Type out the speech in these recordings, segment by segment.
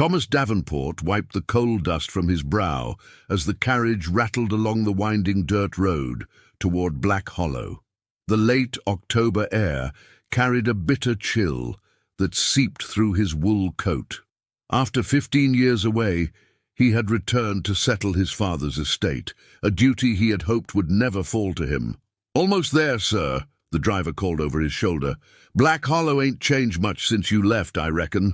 Thomas Davenport wiped the coal dust from his brow as the carriage rattled along the winding dirt road toward BlackHollow. The late October air carried a bitter chill that seeped through his wool coat. After 15 years away, he had returned to settle his father's estate, a duty he had hoped would never fall to him. "Almost there, sir," the driver called over his shoulder. "BlackHollow ain't changed much since you left, I reckon."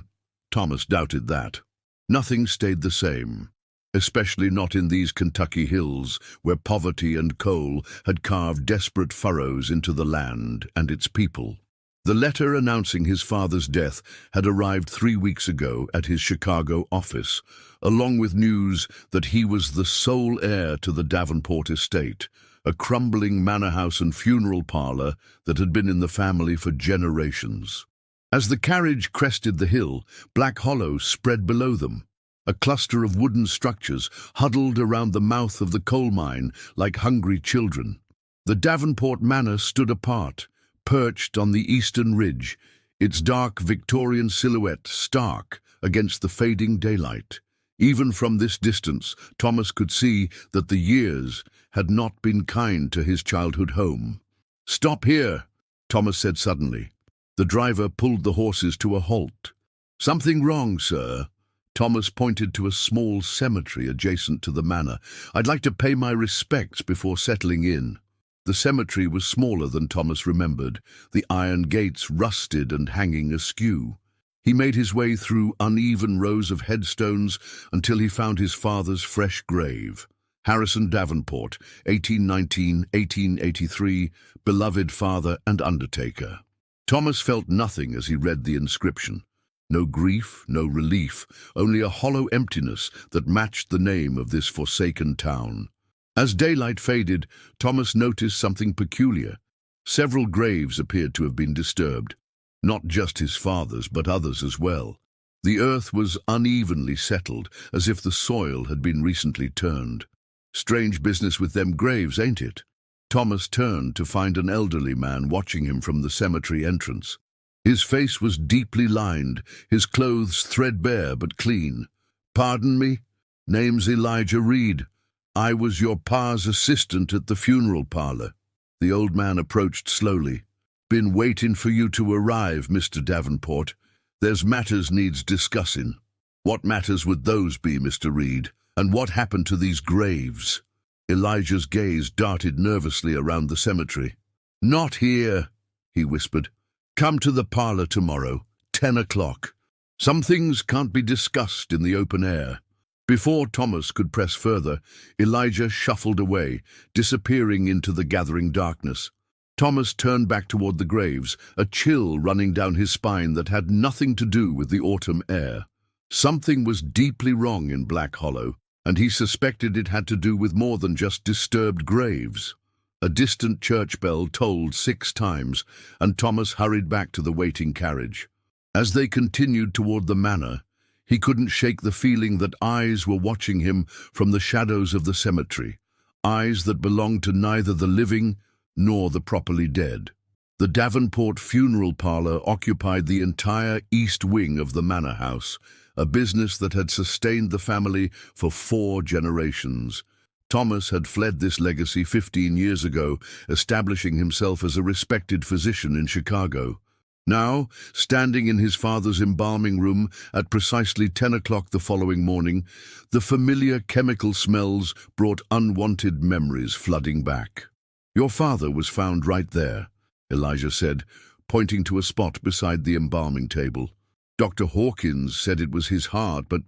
Thomas doubted that. Nothing stayed the same, especially not in these Kentucky hills, where poverty and coal had carved desperate furrows into the land and its people. The letter announcing his father's death had arrived 3 weeks ago at his Chicago office, along with news that he was the sole heir to the Davenport estate, a crumbling manor house and funeral parlor that had been in the family for generations. As the carriage crested the hill, BlackHollow spread below them, a cluster of wooden structures huddled around the mouth of the coal mine like hungry children. The Davenport manor stood apart, perched on the eastern ridge, its dark Victorian silhouette stark against the fading daylight. Even from this distance, Thomas could see that the years had not been kind to his childhood home. "Stop here," Thomas said suddenly. The driver pulled the horses to a halt. "Something wrong, sir?" Thomas pointed to a small cemetery adjacent to the manor. "I'd like to pay my respects before settling in." The cemetery was smaller than Thomas remembered, the iron gates rusted and hanging askew. He made his way through uneven rows of headstones until he found his father's fresh grave. Harrison Davenport, 1819–1883, beloved father and undertaker. Thomas felt nothing as he read the inscription. No grief, no relief, only a hollow emptiness that matched the name of this forsaken town. As daylight faded, Thomas noticed something peculiar. Several graves appeared to have been disturbed. Not just his father's, but others as well. The earth was unevenly settled, as if the soil had been recently turned. Strange business with them graves, ain't it? Thomas turned to find an elderly man watching him from the cemetery entrance. His face was deeply lined, his clothes threadbare but clean. "Pardon me? Name's Elijah Reed. I was your pa's assistant at the funeral parlor." The old man approached slowly. "Been waiting for you to arrive, Mr. Davenport. There's matters needs discussing." "What matters would those be, Mr. Reed? And what happened to these graves?" Elijah's gaze darted nervously around the cemetery. "Not here," he whispered. "Come to the parlor tomorrow, 10 o'clock. Some things can't be discussed in the open air." Before Thomas could press further, Elijah shuffled away, disappearing into the gathering darkness. Thomas turned back toward the graves, a chill running down his spine that had nothing to do with the autumn air. Something was deeply wrong in BlackHollow, and he suspected it had to do with more than just disturbed graves. A distant church bell tolled 6 times, and Thomas hurried back to the waiting carriage. As they continued toward the manor, he couldn't shake the feeling that eyes were watching him from the shadows of the cemetery, eyes that belonged to neither the living nor the properly dead. The Davenport funeral parlor occupied the entire east wing of the manor house, a business that had sustained the family for 4 generations. Thomas had fled this legacy 15 years ago, establishing himself as a respected physician in Chicago. Now, standing in his father's embalming room at precisely 10 o'clock the following morning, the familiar chemical smells brought unwanted memories flooding back. "Your father was found right there," Elijah said, pointing to a spot beside the embalming table. "Dr. Hawkins said it was his heart, but—"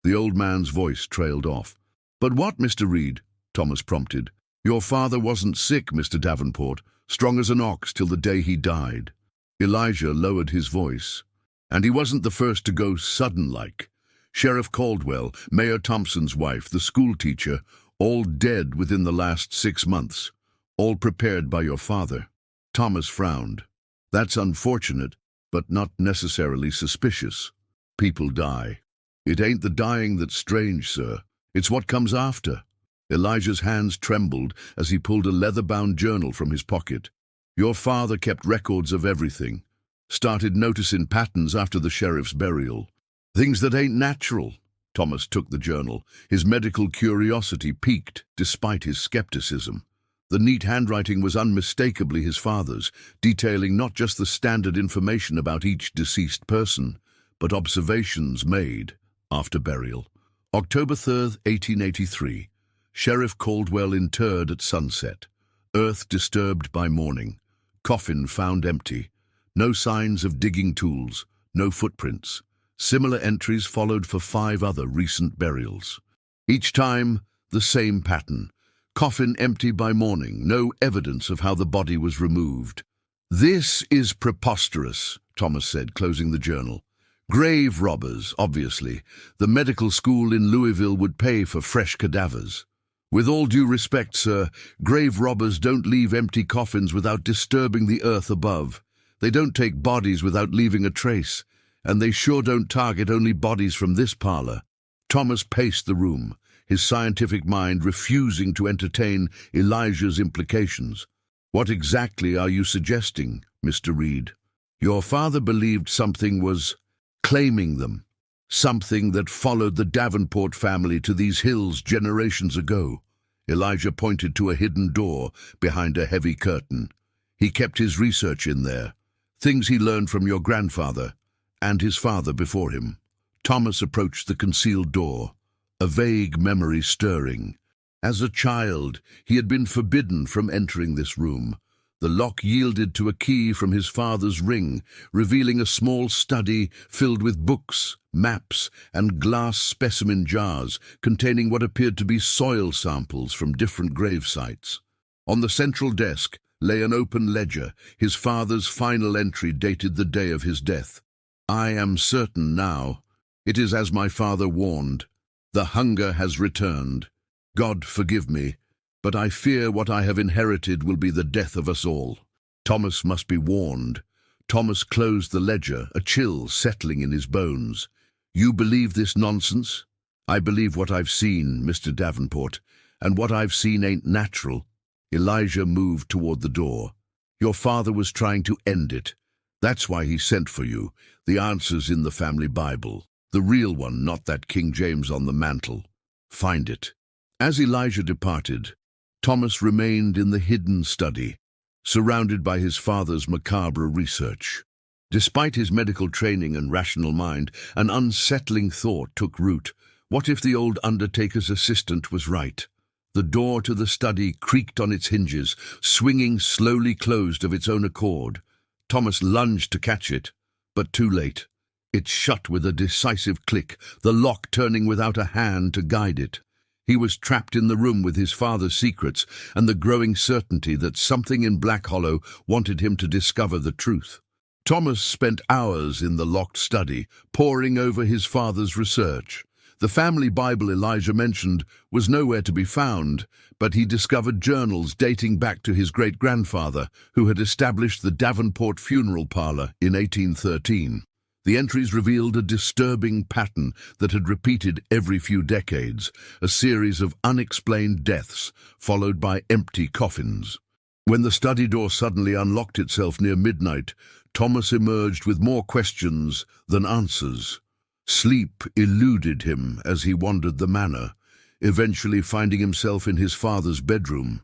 The old man's voice trailed off. "But what, Mr. Reed?" Thomas prompted. "Your father wasn't sick, Mr. Davenport, strong as an ox till the day he died." Elijah lowered his voice. "And he wasn't the first to go sudden-like. Sheriff Caldwell, Mayor Thompson's wife, the school teacher, all dead within the last 6 months, all prepared by your father." Thomas frowned. "That's unfortunate, but not necessarily suspicious. People die. It ain't the dying that's strange, sir. It's what comes after." Elijah's hands trembled as he pulled a leather-bound journal from his pocket. "Your father kept records of everything. Started noticing patterns after the sheriff's burial. Things that ain't natural. Thomas took the journal. His medical curiosity piqued despite his skepticism. The neat handwriting was unmistakably his father's, detailing not just the standard information about each deceased person, but observations made after burial. October 3rd, 1883. Sheriff Caldwell interred at sunset. Earth disturbed by morning. Coffin found empty. No signs of digging tools. No footprints. Similar entries followed for 5 other recent burials. Each time, the same pattern. Coffin empty by morning. No evidence of how the body was removed. "This is preposterous," Thomas said, closing the journal. "Grave robbers, obviously. The medical school in Louisville would pay for fresh cadavers. With all due respect, sir, grave robbers don't leave empty coffins without disturbing the earth above. They don't take bodies without leaving a trace, and they sure don't target only bodies from this parlor." Thomas paced the room, his scientific mind refusing to entertain Elijah's implications. "What exactly are you suggesting, Mr. Reed?" "Your father believed something was claiming them, something that followed the Davenport family to these hills generations ago." Elijah pointed to a hidden door behind a heavy curtain. "He kept his research in there, things he learned from your grandfather and his father before him." Thomas approached the concealed door, a vague memory stirring. As a child, he had been forbidden from entering this room. The lock yielded to a key from his father's ring, revealing a small study filled with books, maps, and glass specimen jars containing what appeared to be soil samples from different grave sites. On the central desk lay an open ledger, his father's final entry dated the day of his death. "I am certain now. It is as my father warned. The hunger has returned. God forgive me, but I fear what I have inherited will be the death of us all." Thomas must be warned. Thomas closed the ledger, a chill settling in his bones. "You believe this nonsense?" "I believe what I've seen, Mr. Davenport, and what I've seen ain't natural." Elijah moved toward the door. "Your father was trying to end it. That's why he sent for you. The answer's in the family Bible. The real one, not that King James on the mantle. Find it." As Elijah departed, Thomas remained in the hidden study, surrounded by his father's macabre research. Despite his medical training and rational mind, an unsettling thought took root. What if the old undertaker's assistant was right? The door to the study creaked on its hinges, swinging slowly closed of its own accord. Thomas lunged to catch it, but too late. It shut with a decisive click, the lock turning without a hand to guide it. He was trapped in the room with his father's secrets and the growing certainty that something in BlackHollow wanted him to discover the truth. Thomas spent hours in the locked study, poring over his father's research. The family Bible Elijah mentioned was nowhere to be found, but he discovered journals dating back to his great-grandfather, who had established the Davenport funeral parlor in 1813. The entries revealed a disturbing pattern that had repeated every few decades, a series of unexplained deaths followed by empty coffins. When the study door suddenly unlocked itself near midnight, Thomas emerged with more questions than answers. Sleep eluded him as he wandered the manor, eventually finding himself in his father's bedroom.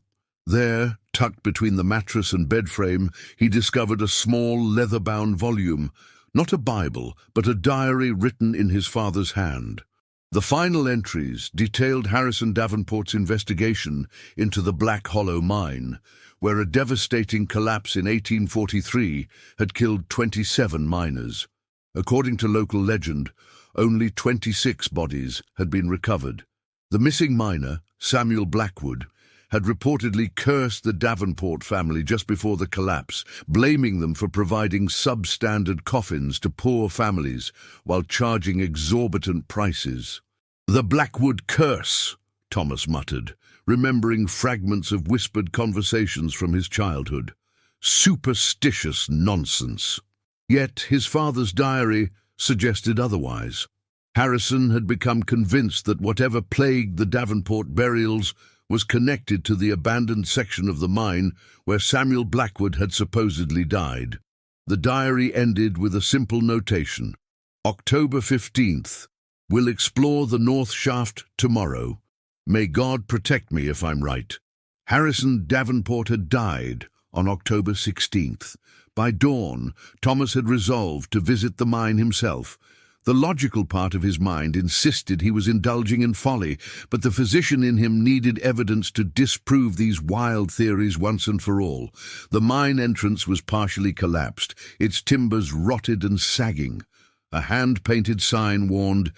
There, tucked between the mattress and bed frame, he discovered a small leather-bound volume, not a Bible, but a diary written in his father's hand. The final entries detailed Harrison Davenport's investigation into the BlackHollow mine, where a devastating collapse in 1843 had killed 27 miners. According to local legend, only 26 bodies had been recovered. The missing miner, Samuel Blackwood, had reportedly cursed the Davenport family just before the collapse, blaming them for providing substandard coffins to poor families while charging exorbitant prices. "The Blackwood curse," Thomas muttered, remembering fragments of whispered conversations from his childhood. Superstitious nonsense. Yet his father's diary suggested otherwise. Harrison had become convinced that whatever plagued the Davenport burials was connected to the abandoned section of the mine where Samuel Blackwood had supposedly died. The diary ended with a simple notation: October 15th. We'll explore the North Shaft tomorrow. May God protect me if I'm right. Harrison Davenport had died on October 16th. By dawn, Thomas had resolved to visit the mine himself. The logical part of his mind insisted he was indulging in folly, but the physician in him needed evidence to disprove these wild theories once and for all. The mine entrance was partially collapsed, its timbers rotted and sagging. A hand-painted sign warned,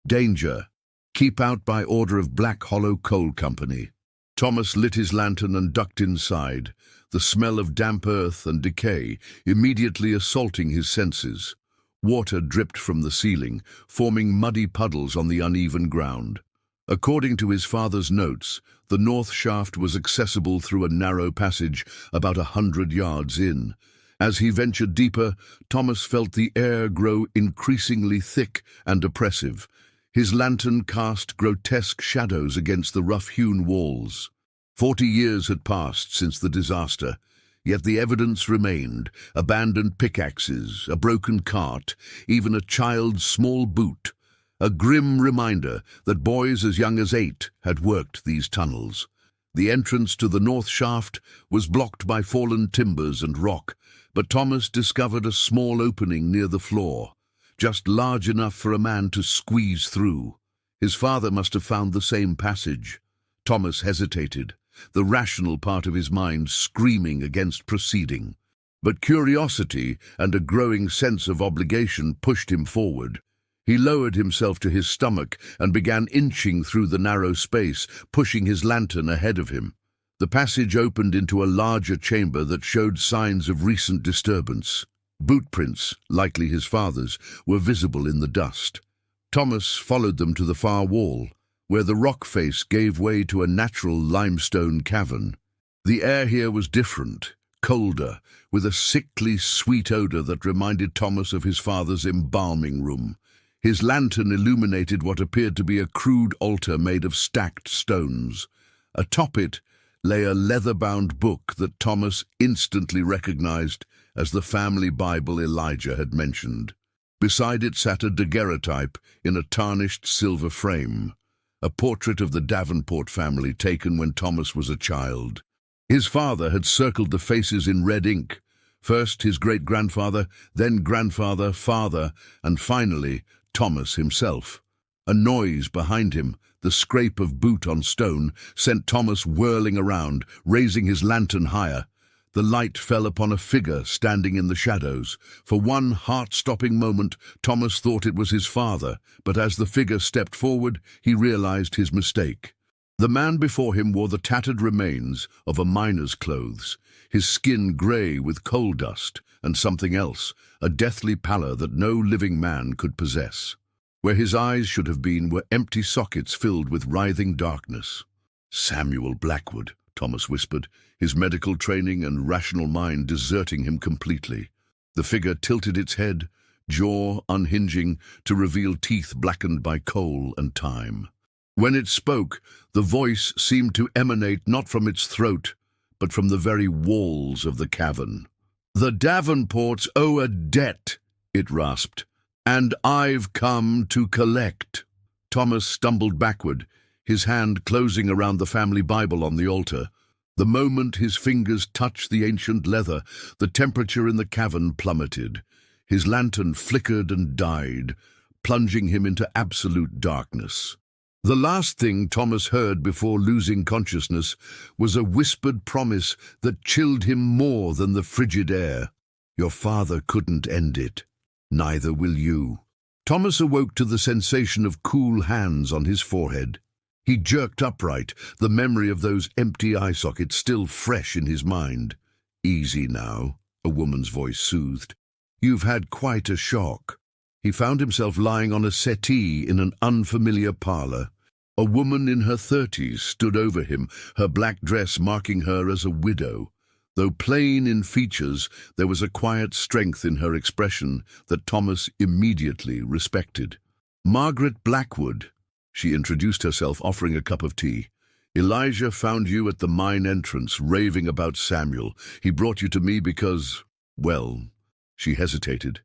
"Danger. Keep out by order of BlackHollow Coal Company." Thomas lit his lantern and ducked inside, the smell of damp earth and decay immediately assaulting his senses. Water dripped from the ceiling, forming muddy puddles on the uneven ground. According to his father's notes, the north shaft was accessible through a narrow passage about 100 yards in. As he ventured deeper, Thomas felt the air grow increasingly thick and oppressive. His lantern cast grotesque shadows against the rough-hewn walls. 40 years had passed since the disaster, yet the evidence remained: abandoned pickaxes, a broken cart, even a child's small boot. A grim reminder that boys as young as 8 had worked these tunnels. The entrance to the north shaft was blocked by fallen timbers and rock, but Thomas discovered a small opening near the floor, just large enough for a man to squeeze through. His father must have found the same passage. Thomas hesitated, the rational part of his mind screaming against proceeding. But curiosity and a growing sense of obligation pushed him forward. He lowered himself to his stomach and began inching through the narrow space, pushing his lantern ahead of him. The passage opened into a larger chamber that showed signs of recent disturbance. Boot prints, likely his father's, were visible in the dust. Thomas followed them to the far wall, where the rock face gave way to a natural limestone cavern. The air here was different, colder, with a sickly, sweet odor that reminded Thomas of his father's embalming room. His lantern illuminated what appeared to be a crude altar made of stacked stones. Atop it lay a leather-bound book that Thomas instantly recognized as the family Bible Elijah had mentioned. Beside it sat a daguerreotype in a tarnished silver frame, a portrait of the Davenport family taken when Thomas was a child. His father had circled the faces in red ink, first his great-grandfather, then grandfather, father, and finally Thomas himself. A noise behind him, the scrape of boot on stone, sent Thomas whirling around, raising his lantern higher. The light fell upon a figure standing in the shadows. For one heart-stopping moment, Thomas thought it was his father, but as the figure stepped forward, he realized his mistake. The man before him wore the tattered remains of a miner's clothes, his skin grey with coal dust and something else, a deathly pallor that no living man could possess. Where his eyes should have been were empty sockets filled with writhing darkness. "Samuel Blackwood," Thomas whispered, his medical training and rational mind deserting him completely. The figure tilted its head, jaw unhinging, to reveal teeth blackened by coal and time. When it spoke, the voice seemed to emanate not from its throat, but from the very walls of the cavern. "The Davenports owe a debt," it rasped, "and I've come to collect." Thomas stumbled backward, his hand closing around the family Bible on the altar. The moment his fingers touched the ancient leather, the temperature in the cavern plummeted. His lantern flickered and died, plunging him into absolute darkness. The last thing Thomas heard before losing consciousness was a whispered promise that chilled him more than the frigid air. "Your father couldn't end it. Neither will you." Thomas awoke to the sensation of cool hands on his forehead. He jerked upright, the memory of those empty eye sockets still fresh in his mind. "Easy now," a woman's voice soothed. "You've had quite a shock." He found himself lying on a settee in an unfamiliar parlor. A woman in her 30s stood over him, her black dress marking her as a widow. Though plain in features, there was a quiet strength in her expression that Thomas immediately respected. "Margaret Blackwood," she introduced herself, offering a cup of tea. "Elijah found you at the mine entrance, raving about Samuel. He brought you to me because, well," she hesitated,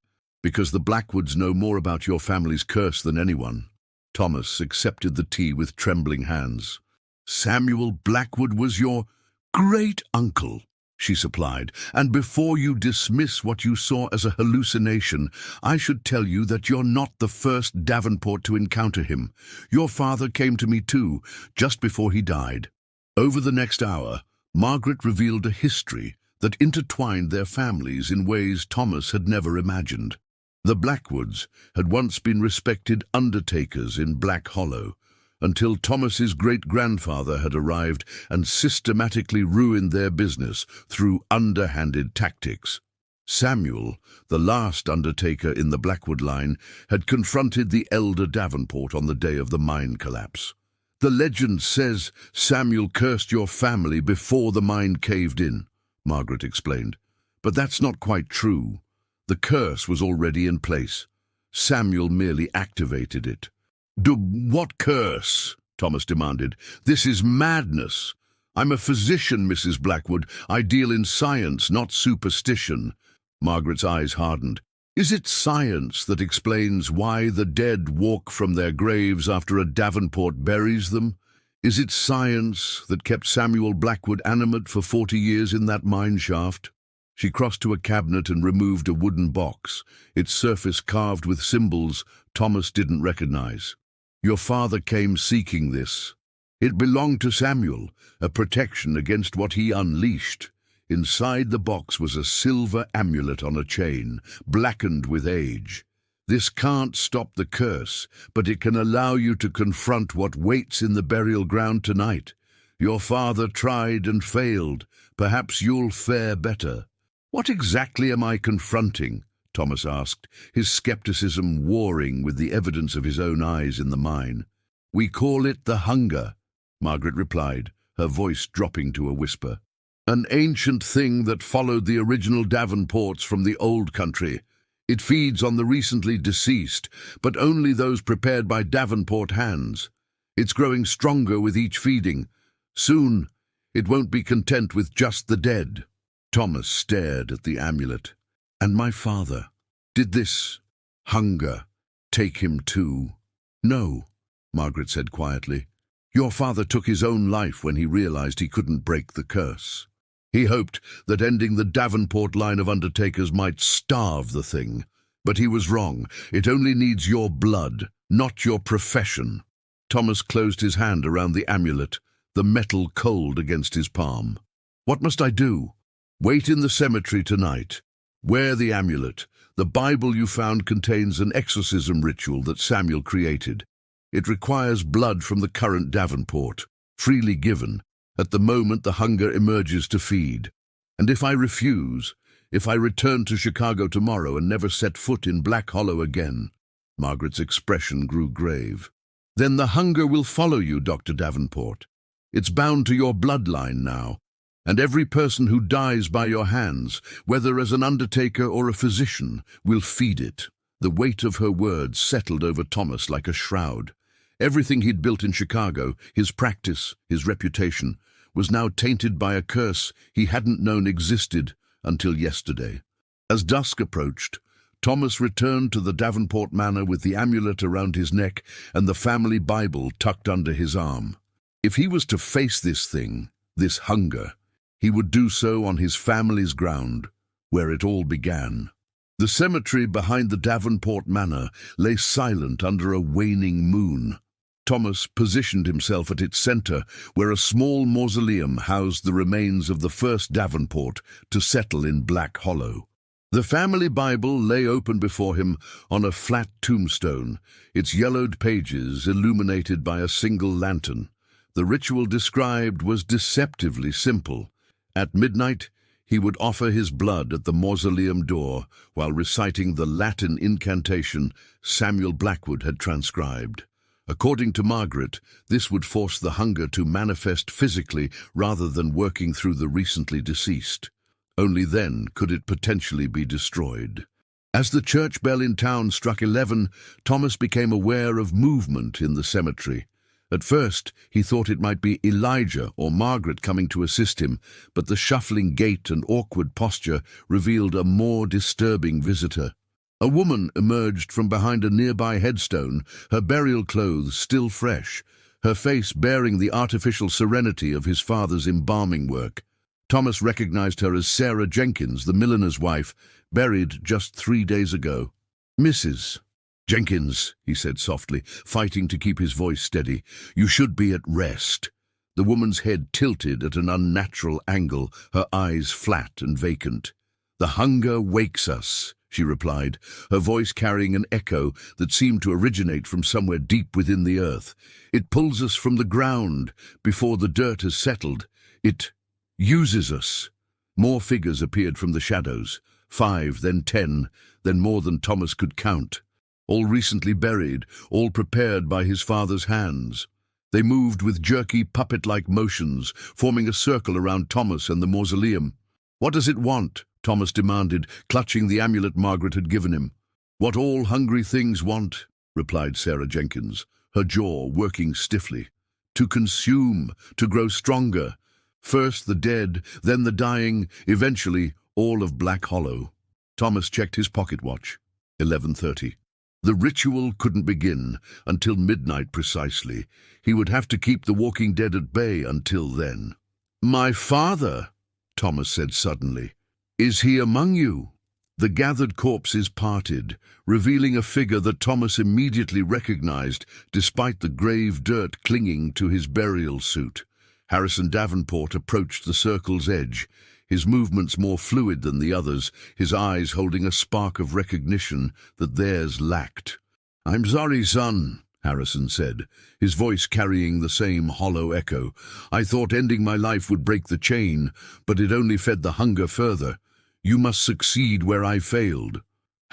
Because the Blackwoods know more about your family's curse than anyone. Thomas accepted the tea with trembling hands. Samuel Blackwood was your great-uncle, she supplied, and before you dismiss what you saw as a hallucination, I should tell you that you're not the first Davenport to encounter him. Your father came to me too, just before he died. Over the next hour, Margaret revealed a history that intertwined their families in ways Thomas had never imagined. The Blackwoods had once been respected undertakers in BlackHollow, until Thomas's great-grandfather had arrived and systematically ruined their business through underhanded tactics. Samuel, the last undertaker in the Blackwood line, had confronted the elder Davenport on the day of the mine collapse. The legend says Samuel cursed your family before the mine caved in, Margaret explained. But that's not quite true. The curse was already in place. Samuel merely activated it. What curse? Thomas demanded. This is madness. I'm a physician, Mrs. Blackwood. I deal in science, not superstition. Margaret's eyes hardened. Is it science that explains why the dead walk from their graves after a Davenport buries them? Is it science that kept Samuel Blackwood animate for 40 years in that mine shaft? She crossed to a cabinet and removed a wooden box, its surface carved with symbols Thomas didn't recognize. Your father came seeking this. It belonged to Samuel, a protection against what he unleashed. Inside the box was a silver amulet on a chain, blackened with age. This can't stop the curse, but it can allow you to confront what waits in the burial ground tonight. Your father tried and failed. Perhaps you'll fare better. What exactly am I confronting? Thomas asked, his skepticism warring with the evidence of his own eyes in the mine. We call it the hunger, Margaret replied, her voice dropping to a whisper. An ancient thing that followed the original Davenports from the old country. It feeds on the recently deceased, but only those prepared by Davenport hands. It's growing stronger with each feeding. Soon, it won't be content with just the dead. Thomas stared at the amulet. And my father, did this hunger take him too? No, Margaret said quietly. Your father took his own life when he realized he couldn't break the curse. He hoped that ending the Davenport line of undertakers might starve the thing. But he was wrong. It only needs your blood, not your profession. Thomas closed his hand around the amulet, the metal cold against his palm. What must I do? Wait in the cemetery tonight. Wear the amulet. The Bible you found contains an exorcism ritual that Samuel created. It requires blood from the current Davenport, freely given, at the moment the hunger emerges to feed. And if I refuse, if I return to Chicago tomorrow and never set foot in BlackHollow again, Margaret's expression grew grave, then the hunger will follow you, Dr. Davenport. It's bound to your bloodline now. And every person who dies by your hands, whether as an undertaker or a physician, will feed it. The weight of her words settled over Thomas like a shroud. Everything he'd built in Chicago, his practice, his reputation, was now tainted by a curse he hadn't known existed until yesterday. As dusk approached, Thomas returned to the Davenport manor with the amulet around his neck and the family Bible tucked under his arm. If he was to face this thing, this hunger, he would do so on his family's ground, where it all began. The cemetery behind the Davenport manor lay silent under a waning moon. Thomas positioned himself at its center, where a small mausoleum housed the remains of the first Davenport to settle in BlackHollow. The family Bible lay open before him on a flat tombstone, its yellowed pages illuminated by a single lantern. The ritual described was deceptively simple. At midnight, he would offer his blood at the mausoleum door while reciting the Latin incantation Samuel Blackwood had transcribed. According to Margaret, this would force the hunger to manifest physically rather than working through the recently deceased. Only then could it potentially be destroyed. As the church bell in town struck 11, Thomas became aware of movement in the cemetery. At first, he thought it might be Elijah or Margaret coming to assist him, but the shuffling gait and awkward posture revealed a more disturbing visitor. A woman emerged from behind a nearby headstone, her burial clothes still fresh, her face bearing the artificial serenity of his father's embalming work. Thomas recognized her as Sarah Jenkins, the milliner's wife, buried just 3 days ago. "Mrs. Jenkins," he said softly, fighting to keep his voice steady, "you should be at rest." The woman's head tilted at an unnatural angle, her eyes flat and vacant. "The hunger wakes us," she replied, her voice carrying an echo that seemed to originate from somewhere deep within the earth. "It pulls us from the ground before the dirt has settled. It uses us." More figures appeared from the shadows, 5, then 10, then more than Thomas could count. All recently buried, all prepared by his father's hands. They moved with jerky, puppet-like motions, forming a circle around Thomas and the mausoleum. "What does it want?" Thomas demanded, clutching the amulet Margaret had given him. "What all hungry things want," replied Sarah Jenkins, her jaw working stiffly. "To consume, to grow stronger. First the dead, then the dying, eventually all of BlackHollow." Thomas checked his pocket watch. 11:30. The ritual couldn't begin until midnight precisely. He would have to keep the walking dead at bay until then. "My father," Thomas said suddenly. "Is he among you?" The gathered corpses parted, revealing a figure that Thomas immediately recognized, despite the grave dirt clinging to his burial suit. Harrison Davenport approached the circle's edge, his movements more fluid than the others, his eyes holding a spark of recognition that theirs lacked. "I'm sorry, son," Harrison said, his voice carrying the same hollow echo. "I thought ending my life would break the chain, but it only fed the hunger further. You must succeed where I failed."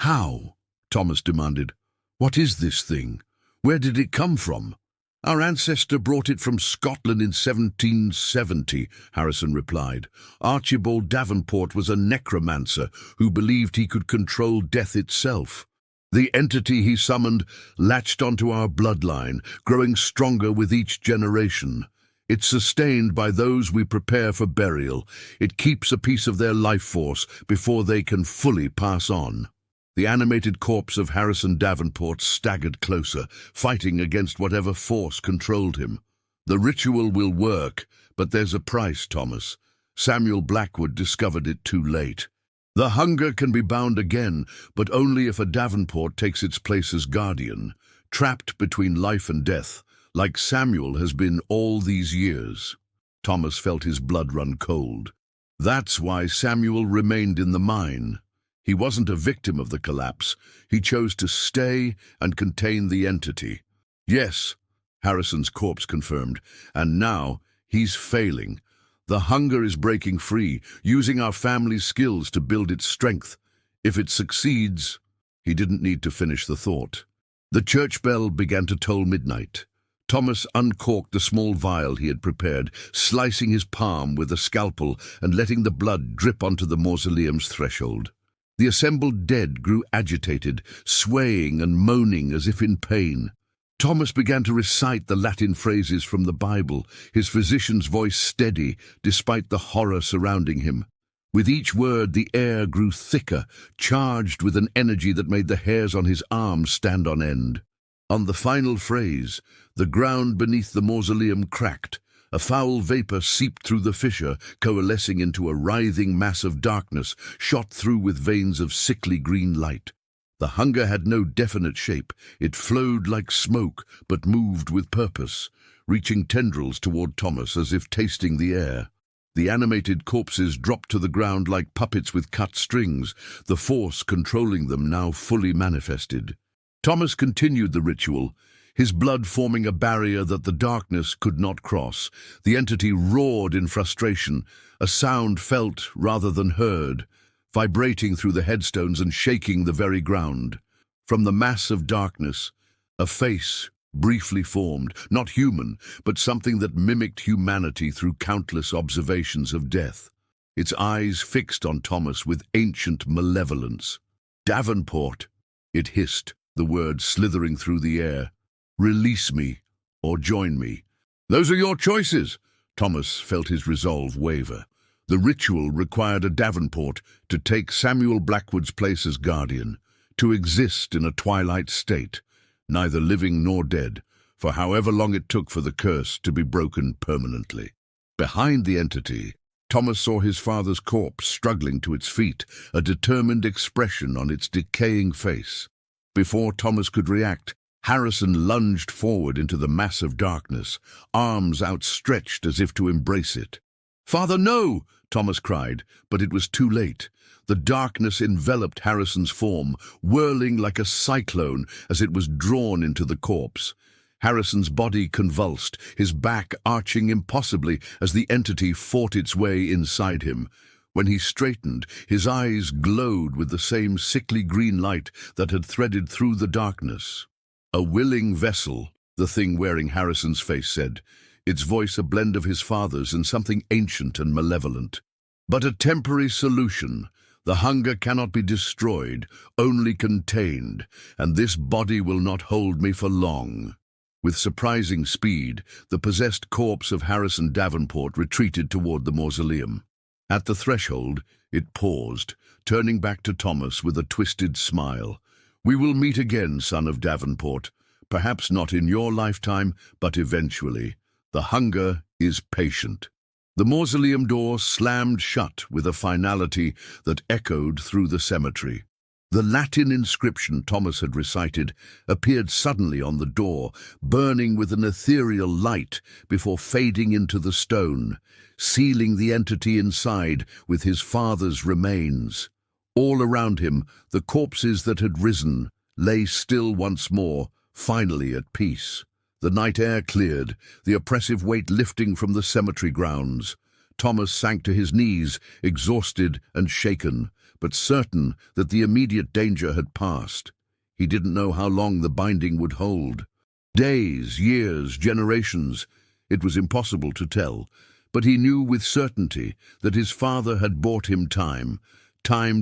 "How?" Thomas demanded. "What is this thing? Where did it come from?" "Our ancestor brought it from Scotland in 1770, Harrison replied. "Archibald Davenport was a necromancer who believed he could control death itself. The entity he summoned latched onto our bloodline, growing stronger with each generation. It's sustained by those we prepare for burial. It keeps a piece of their life force before they can fully pass on." The animated corpse of Harrison Davenport staggered closer, fighting against whatever force controlled him. "The ritual will work, but there's a price, Thomas. Samuel Blackwood discovered it too late. The hunger can be bound again, but only if a Davenport takes its place as guardian, trapped between life and death, like Samuel has been all these years." Thomas felt his blood run cold. That's why Samuel remained in the mine. He wasn't a victim of the collapse. He chose to stay and contain the entity. "Yes," Harrison's corpse confirmed, "and now he's failing. The hunger is breaking free, using our family's skills to build its strength. If it succeeds—" He didn't need to finish the thought. The church bell began to toll midnight. Thomas uncorked the small vial he had prepared, slicing his palm with a scalpel and letting the blood drip onto the mausoleum's threshold. The assembled dead grew agitated, swaying and moaning as if in pain. Thomas began to recite the Latin phrases from the Bible, his physician's voice steady despite the horror surrounding him. With each word the air grew thicker, charged with an energy that made the hairs on his arms stand on end. On the final phrase, the ground beneath the mausoleum cracked. A foul vapor seeped through the fissure, coalescing into a writhing mass of darkness, shot through with veins of sickly green light. The hunger had no definite shape. It flowed like smoke, but moved with purpose, reaching tendrils toward Thomas as if tasting the air. The animated corpses dropped to the ground like puppets with cut strings, the force controlling them now fully manifested. Thomas continued the ritual, his blood forming a barrier that the darkness could not cross. The entity roared in frustration, a sound felt rather than heard, vibrating through the headstones and shaking the very ground. From the mass of darkness, a face briefly formed, not human, but something that mimicked humanity through countless observations of death. Its eyes fixed on Thomas with ancient malevolence. "Davenport," it hissed, the words slithering through the air. "Release me, or join me." "Those are your choices." Thomas felt his resolve waver. The ritual required a Davenport to take Samuel Blackwood's place as guardian, to exist in a twilight state, neither living nor dead, for however long it took for the curse to be broken permanently. Behind the entity, Thomas saw his father's corpse struggling to its feet, a determined expression on its decaying face. Before Thomas could react, Harrison lunged forward into the mass of darkness, arms outstretched as if to embrace it. "Father, no!" Thomas cried, but it was too late. The darkness enveloped Harrison's form, whirling like a cyclone as it was drawn into the corpse. Harrison's body convulsed, his back arching impossibly as the entity fought its way inside him. When he straightened, his eyes glowed with the same sickly green light that had threaded through the darkness. "A willing vessel," the thing wearing Harrison's face said, its voice a blend of his father's and something ancient and malevolent. "But a temporary solution. The hunger cannot be destroyed, only contained, and this body will not hold me for long." With surprising speed, the possessed corpse of Harrison Davenport retreated toward the mausoleum. At the threshold, it paused, turning back to Thomas with a twisted smile. "We will meet again, son of Davenport. Perhaps not in your lifetime, but eventually. The hunger is patient." The mausoleum door slammed shut with a finality that echoed through the cemetery. The Latin inscription Thomas had recited appeared suddenly on the door, burning with an ethereal light before fading into the stone, sealing the entity inside with his father's remains. All around him, the corpses that had risen lay still once more, finally at peace. The night air cleared, the oppressive weight lifting from the cemetery grounds. Thomas sank to his knees, exhausted and shaken, but certain that the immediate danger had passed. He didn't know how long the binding would hold. Days, years, generations. It was impossible to tell, but he knew with certainty that his father had bought him time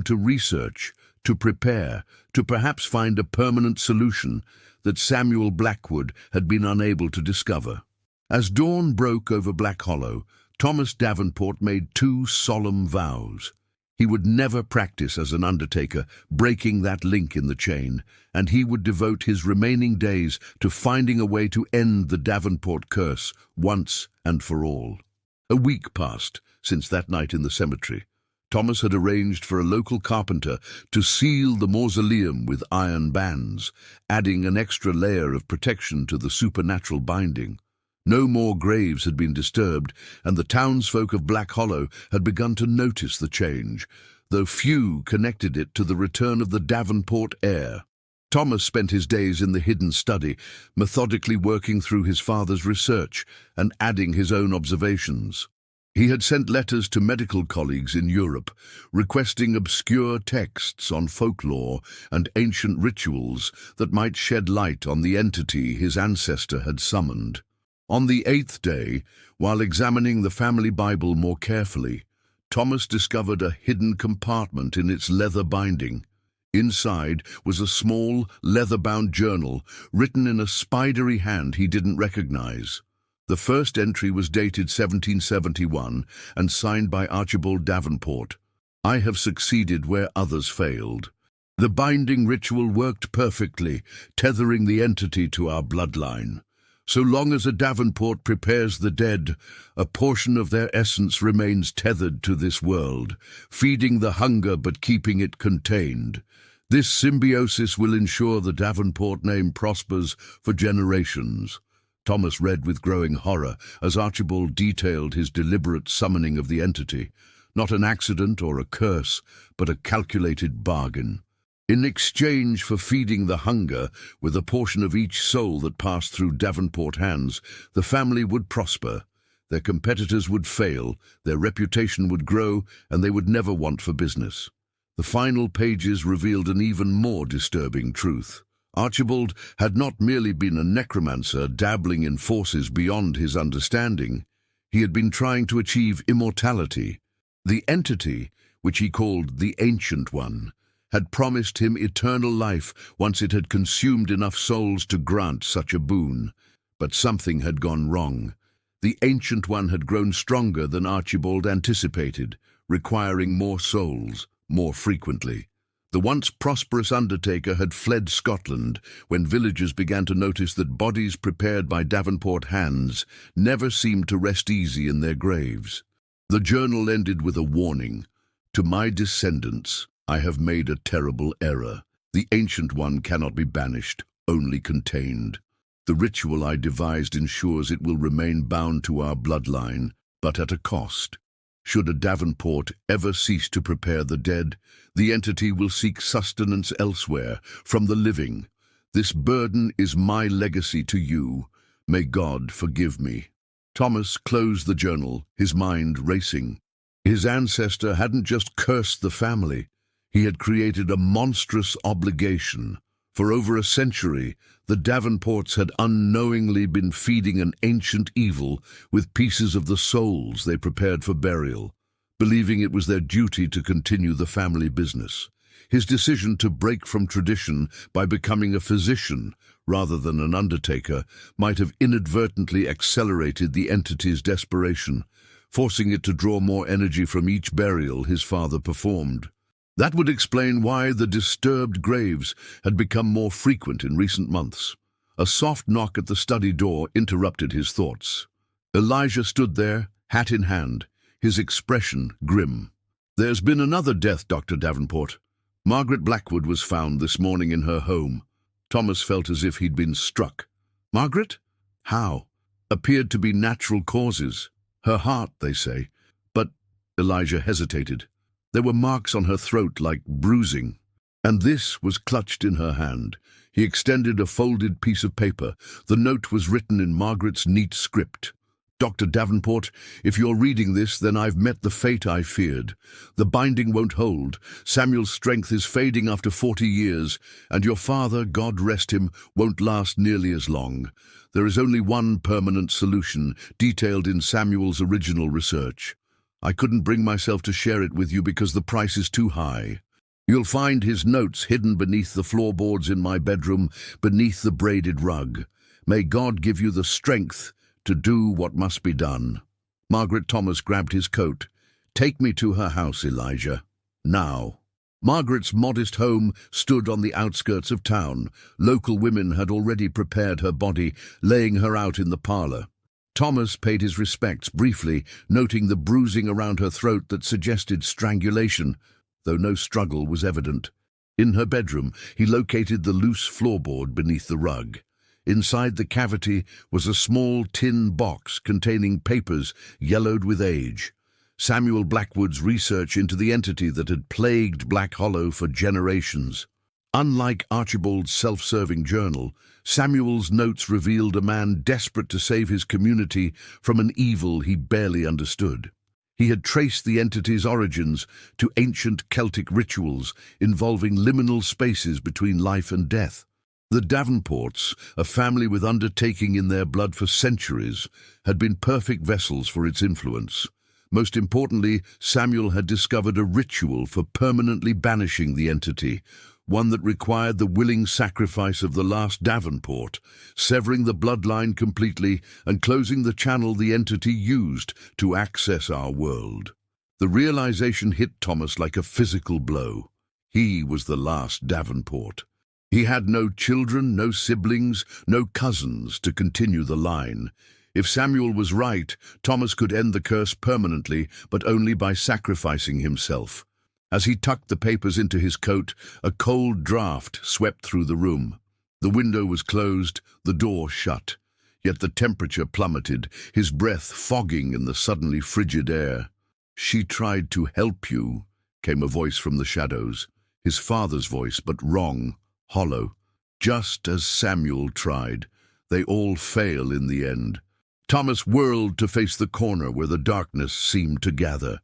to research, to prepare, to perhaps find a permanent solution that Samuel Blackwood had been unable to discover. As dawn broke over BlackHollow, Thomas Davenport made two solemn vows. He would never practice as an undertaker, breaking that link in the chain, and he would devote his remaining days to finding a way to end the Davenport curse once and for all. A week passed since that night in the cemetery. Thomas had arranged for a local carpenter to seal the mausoleum with iron bands, adding an extra layer of protection to the supernatural binding. No more graves had been disturbed, and the townsfolk of BlackHollow had begun to notice the change, though few connected it to the return of the Davenport heir. Thomas spent his days in the hidden study, methodically working through his father's research and adding his own observations. He had sent letters to medical colleagues in Europe, requesting obscure texts on folklore and ancient rituals that might shed light on the entity his ancestor had summoned. On the 8th day, while examining the family Bible more carefully, Thomas discovered a hidden compartment in its leather binding. Inside was a small, leather-bound journal written in a spidery hand he didn't recognize. The first entry was dated 1771 and signed by Archibald Davenport. "I have succeeded where others failed. The binding ritual worked perfectly, tethering the entity to our bloodline. So long as a Davenport prepares the dead, a portion of their essence remains tethered to this world, feeding the hunger but keeping it contained. This symbiosis will ensure the Davenport name prospers for generations." Thomas read with growing horror as Archibald detailed his deliberate summoning of the entity, not an accident or a curse, but a calculated bargain. In exchange for feeding the hunger with a portion of each soul that passed through Davenport hands, the family would prosper. Their competitors would fail, their reputation would grow, and they would never want for business. The final pages revealed an even more disturbing truth. Archibald had not merely been a necromancer dabbling in forces beyond his understanding. He had been trying to achieve immortality. The entity, which he called the Ancient One, had promised him eternal life once it had consumed enough souls to grant such a boon. But something had gone wrong. The Ancient One had grown stronger than Archibald anticipated, requiring more souls, more frequently. The once prosperous undertaker had fled Scotland when villagers began to notice that bodies prepared by Davenport hands never seemed to rest easy in their graves. The journal ended with a warning. "To my descendants, I have made a terrible error. The ancient one cannot be banished, only contained. The ritual I devised ensures it will remain bound to our bloodline, but at a cost. Should a Davenport ever cease to prepare the dead, the entity will seek sustenance elsewhere, from the living. This burden is my legacy to you. May God forgive me." Thomas closed the journal, his mind racing. His ancestor hadn't just cursed the family, he had created a monstrous obligation. For over a century, the Davenports had unknowingly been feeding an ancient evil with pieces of the souls they prepared for burial, believing it was their duty to continue the family business. His decision to break from tradition by becoming a physician rather than an undertaker might have inadvertently accelerated the entity's desperation, forcing it to draw more energy from each burial his father performed. That would explain why the disturbed graves had become more frequent in recent months. A soft knock at the study door interrupted his thoughts. Elijah stood there, hat in hand, his expression grim. "There's been another death, Dr. Davenport. Margaret Blackwood was found this morning in her home." Thomas felt as if he'd been struck. "Margaret? How?" "Appeared to be natural causes. Her heart, they say. But—" Elijah hesitated. "There were marks on her throat like bruising." And this was clutched in her hand. He extended a folded piece of paper. The note was written in Margaret's neat script. "Dr. Davenport, if you're reading this, then I've met the fate I feared. The binding won't hold. Samuel's strength is fading after 40 years, and your father, God rest him, won't last nearly as long. There is only one permanent solution, detailed in Samuel's original research. I couldn't bring myself to share it with you because the price is too high. You'll find his notes hidden beneath the floorboards in my bedroom, beneath the braided rug. May God give you the strength to do what must be done." Margaret Thomas grabbed his coat. "Take me to her house, Elijah. Now." Margaret's modest home stood on the outskirts of town. Local women had already prepared her body, laying her out in the parlor. Thomas paid his respects briefly, noting the bruising around her throat that suggested strangulation, though no struggle was evident. In her bedroom, he located the loose floorboard beneath the rug. Inside the cavity was a small tin box containing papers yellowed with age. Samuel Blackwood's research into the entity that had plagued BlackHollow for generations. Unlike Archibald's self-serving journal, Samuel's notes revealed a man desperate to save his community from an evil he barely understood. He had traced the entity's origins to ancient Celtic rituals involving liminal spaces between life and death. The Davenports, a family with undertaking in their blood for centuries, had been perfect vessels for its influence. Most importantly, Samuel had discovered a ritual for permanently banishing the entity, one that required the willing sacrifice of the last Davenport, severing the bloodline completely and closing the channel the entity used to access our world. The realization hit Thomas like a physical blow. He was the last Davenport. He had no children, no siblings, no cousins to continue the line. If Samuel was right, Thomas could end the curse permanently, but only by sacrificing himself. As he tucked the papers into his coat, a cold draft swept through the room. The window was closed, the door shut. Yet the temperature plummeted, his breath fogging in the suddenly frigid air. "She tried to help you," came a voice from the shadows. His father's voice, but wrong, hollow. "Just as Samuel tried. They all fail in the end." Thomas whirled to face the corner where the darkness seemed to gather.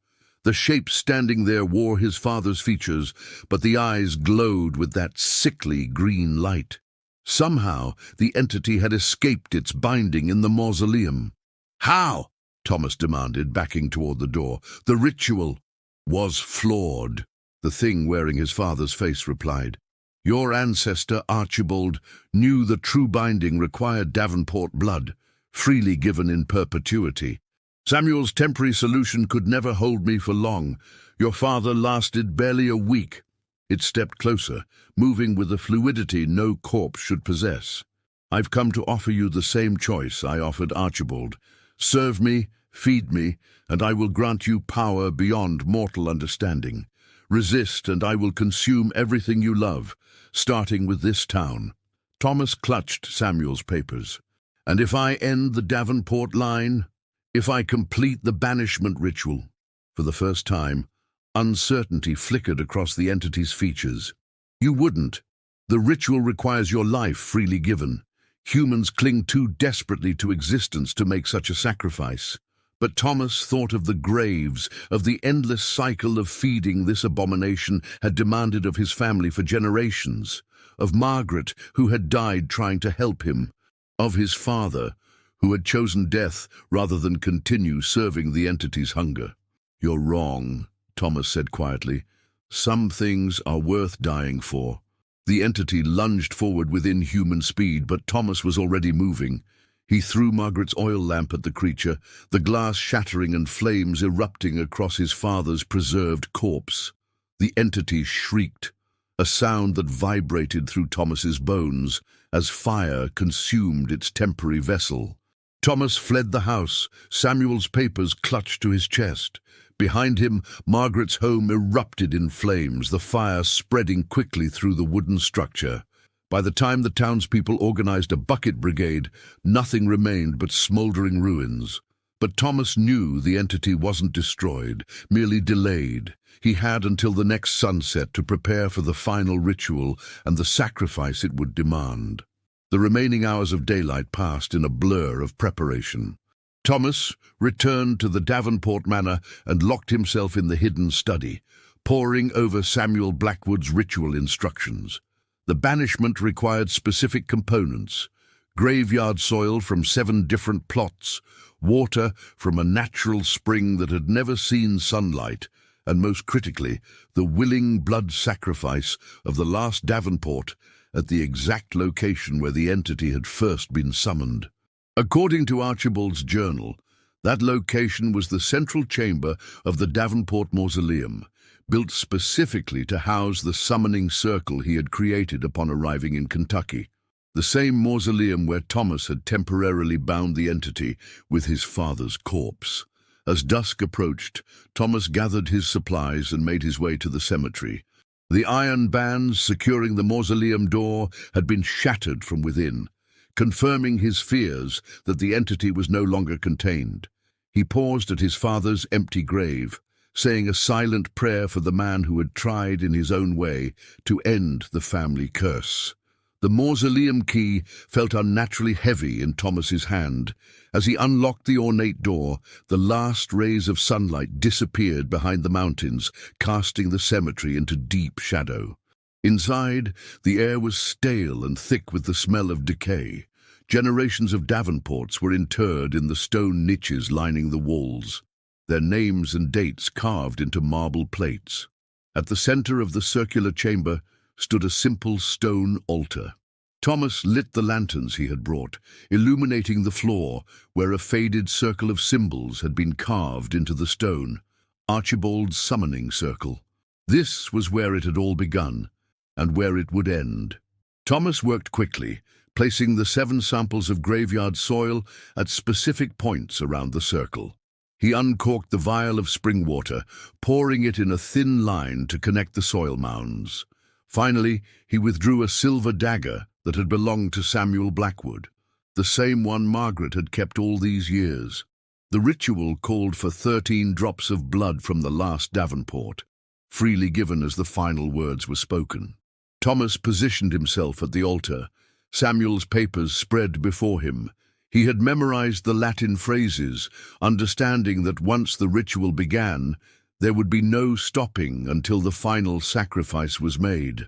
The shape standing there wore his father's features, but the eyes glowed with that sickly green light. Somehow, the entity had escaped its binding in the mausoleum. "How?" Thomas demanded, backing toward the door. "The ritual was flawed," the thing wearing his father's face replied. "Your ancestor, Archibald, knew the true binding required Davenport blood, freely given in perpetuity. Samuel's temporary solution could never hold me for long. Your father lasted barely a week. It stepped closer, moving with a fluidity no corpse should possess. "I've come to offer you the same choice I offered Archibald. Serve me, feed me, and I will grant you power beyond mortal understanding. Resist, and I will consume everything you love, starting with this town." Thomas clutched Samuel's papers. "And if I end the Davenport line? If I complete the banishment ritual?" For the first time, uncertainty flickered across the entity's features. "You wouldn't. The ritual requires your life freely given. Humans cling too desperately to existence to make such a sacrifice." But Thomas thought of the graves, of the endless cycle of feeding this abomination had demanded of his family for generations, of Margaret, who had died trying to help him, of his father, who had chosen death rather than continue serving the entity's hunger. "You're wrong," Thomas said quietly. "Some things are worth dying for." The entity lunged forward with inhuman speed, but Thomas was already moving. He threw Margaret's oil lamp at the creature, the glass shattering and flames erupting across his father's preserved corpse. The entity shrieked, a sound that vibrated through Thomas's bones as fire consumed its temporary vessel. Thomas fled the house, Samuel's papers clutched to his chest. Behind him, Margaret's home erupted in flames, the fire spreading quickly through the wooden structure. By the time the townspeople organized a bucket brigade, nothing remained but smoldering ruins. But Thomas knew the entity wasn't destroyed, merely delayed. He had until the next sunset to prepare for the final ritual and the sacrifice it would demand. The remaining hours of daylight passed in a blur of preparation. Thomas returned to the Davenport manor and locked himself in the hidden study, poring over Samuel Blackwood's ritual instructions. The banishment required specific components: graveyard soil from 7 different plots, water from a natural spring that had never seen sunlight, and most critically, the willing blood sacrifice of the last Davenport at the exact location where the entity had first been summoned. According to Archibald's journal, that location was the central chamber of the Davenport mausoleum, built specifically to house the summoning circle he had created upon arriving in Kentucky. The same mausoleum where Thomas had temporarily bound the entity with his father's corpse. As dusk approached, Thomas gathered his supplies and made his way to the cemetery. The iron bands securing the mausoleum door had been shattered from within, confirming his fears that the entity was no longer contained. He paused at his father's empty grave, saying a silent prayer for the man who had tried in his own way to end the family curse. The mausoleum key felt unnaturally heavy in Thomas's hand. As he unlocked the ornate door, the last rays of sunlight disappeared behind the mountains, casting the cemetery into deep shadow. Inside, the air was stale and thick with the smell of decay. Generations of Davenports were interred in the stone niches lining the walls, their names and dates carved into marble plates. At the center of the circular chamber stood a simple stone altar. Thomas lit the lanterns he had brought, illuminating the floor where a faded circle of symbols had been carved into the stone, Archibald's summoning circle. This was where it had all begun, and where it would end. Thomas worked quickly, placing the 7 samples of graveyard soil at specific points around the circle. He uncorked the vial of spring water, pouring it in a thin line to connect the soil mounds. Finally, he withdrew a silver dagger that had belonged to Samuel Blackwood, the same one Margaret had kept all these years. The ritual called for 13 drops of blood from the last Davenport, freely given as the final words were spoken. Thomas positioned himself at the altar, Samuel's papers spread before him. He had memorized the Latin phrases, understanding that once the ritual began, there would be no stopping until the final sacrifice was made.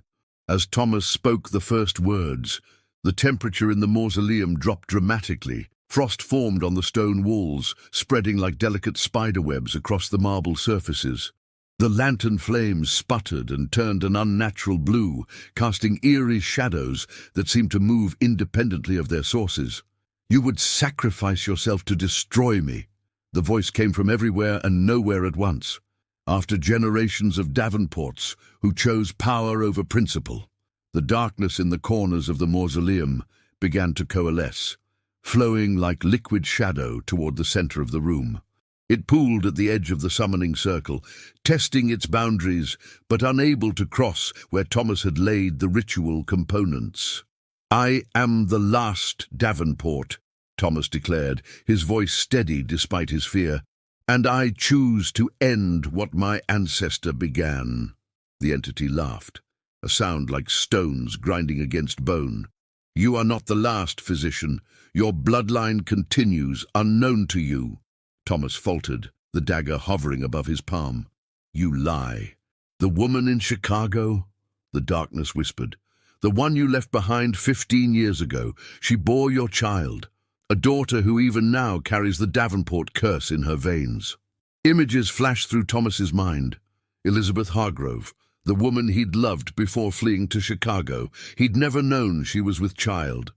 As Thomas spoke the first words, the temperature in the mausoleum dropped dramatically. Frost formed on the stone walls, spreading like delicate spiderwebs across the marble surfaces. The lantern flames sputtered and turned an unnatural blue, casting eerie shadows that seemed to move independently of their sources. "You would sacrifice yourself to destroy me." The voice came from everywhere and nowhere at once. After generations of Davenports who chose power over principle, the darkness in the corners of the mausoleum began to coalesce, flowing like liquid shadow toward the center of the room. It pooled at the edge of the summoning circle, testing its boundaries, but unable to cross where Thomas had laid the ritual components. "I am the last Davenport," Thomas declared, his voice steady despite his fear, "and I choose to end what my ancestor began." The entity laughed, a sound like stones grinding against bone. "You are not the last, physician. Your bloodline continues, unknown to you." Thomas faltered, the dagger hovering above his palm. "You lie." "The woman in Chicago?" The darkness whispered. "The one you left behind 15 years ago. She bore your child, a daughter who even now carries the Davenport curse in her veins." Images flashed through Thomas's mind. Elizabeth Hargrove, the woman he'd loved before fleeing to Chicago. He'd never known she was with child.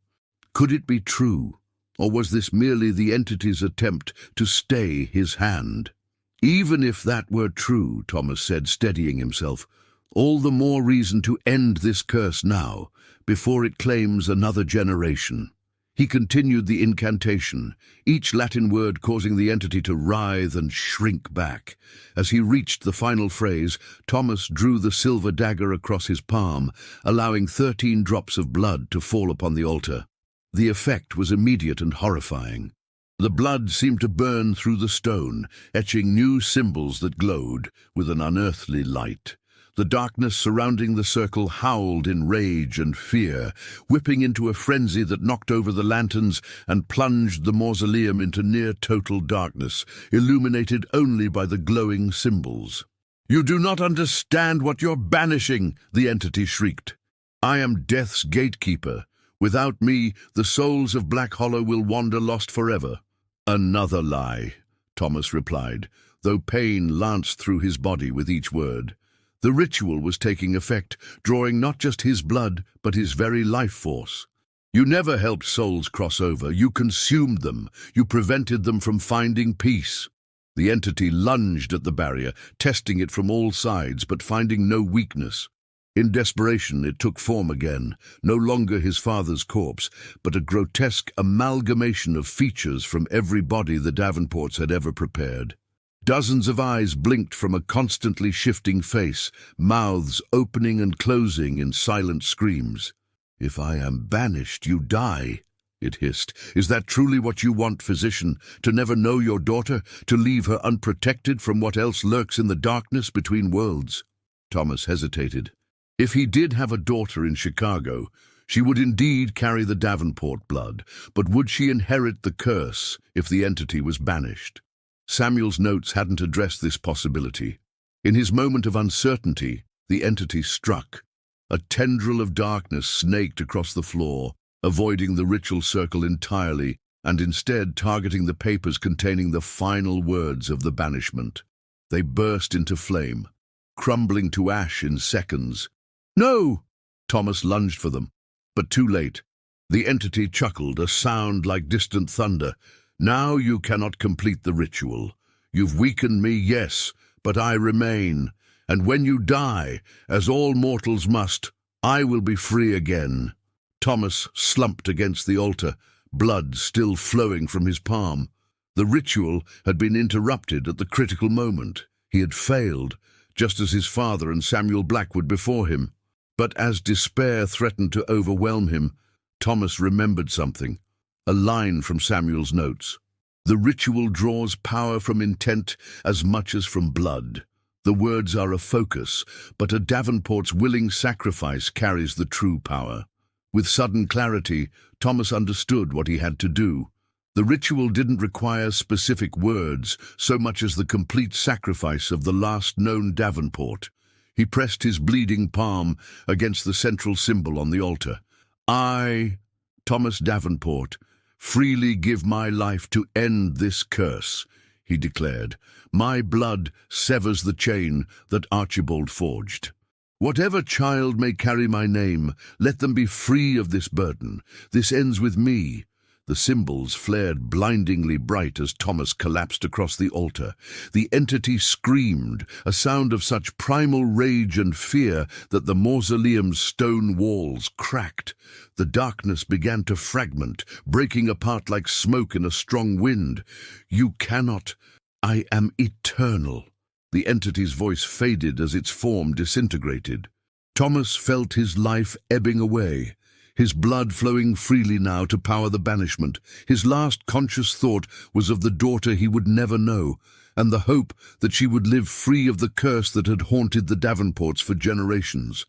Could it be true? Or was this merely the entity's attempt to stay his hand? "Even if that were true," Thomas said, steadying himself, "all the more reason to end this curse now, before it claims another generation." He continued the incantation, each Latin word causing the entity to writhe and shrink back. As he reached the final phrase, Thomas drew the silver dagger across his palm, allowing 13 drops of blood to fall upon the altar. The effect was immediate and horrifying. The blood seemed to burn through the stone, etching new symbols that glowed with an unearthly light. The darkness surrounding the circle howled in rage and fear, whipping into a frenzy that knocked over the lanterns and plunged the mausoleum into near-total darkness, illuminated only by the glowing symbols. "You do not understand what you're banishing," the entity shrieked. "I am Death's gatekeeper. Without me, the souls of BlackHollow will wander lost forever." "Another lie," Thomas replied, though pain lanced through his body with each word. The ritual was taking effect, drawing not just his blood, but his very life force. "You never helped souls cross over. You consumed them. You prevented them from finding peace." The entity lunged at the barrier, testing it from all sides, but finding no weakness. In desperation, it took form again, no longer his father's corpse, but a grotesque amalgamation of features from every body the Davenports had ever prepared. Dozens of eyes blinked from a constantly shifting face, mouths opening and closing in silent screams. "If I am banished, you die," it hissed. "Is that truly what you want, physician? To never know your daughter? To leave her unprotected from what else lurks in the darkness between worlds?" Thomas hesitated. If he did have a daughter in Chicago, she would indeed carry the Davenport blood, but would she inherit the curse if the entity was banished? Samuel's notes hadn't addressed this possibility. In his moment of uncertainty, the entity struck. A tendril of darkness snaked across the floor, avoiding the ritual circle entirely and instead targeting the papers containing the final words of the banishment. They burst into flame, crumbling to ash in seconds. "No!" Thomas lunged for them, but too late. The entity chuckled, a sound like distant thunder. "Now you cannot complete the ritual. You've weakened me, yes, but I remain. And when you die, as all mortals must, I will be free again." Thomas slumped against the altar, blood still flowing from his palm. The ritual had been interrupted at the critical moment. He had failed, just as his father and Samuel Blackwood before him. But as despair threatened to overwhelm him, Thomas remembered something. A line from Samuel's notes. "The ritual draws power from intent as much as from blood. The words are a focus, but a Davenport's willing sacrifice carries the true power." With sudden clarity, Thomas understood what he had to do. The ritual didn't require specific words so much as the complete sacrifice of the last known Davenport. He pressed his bleeding palm against the central symbol on the altar. "I, Thomas Davenport, freely give my life to end this curse," he declared. "My blood severs the chain that Archibald forged. Whatever child may carry my name, let them be free of this burden. This ends with me. The symbols flared blindingly bright as Thomas collapsed across the altar. The entity screamed, a sound of such primal rage and fear that the mausoleum's stone walls cracked. The darkness began to fragment, breaking apart like smoke in a strong wind. "You cannot. I am eternal." The entity's voice faded as its form disintegrated. Thomas felt his life ebbing away, his blood flowing freely now to power the banishment. His last conscious thought was of the daughter he would never know, and the hope that she would live free of the curse that had haunted the Davenports for generations.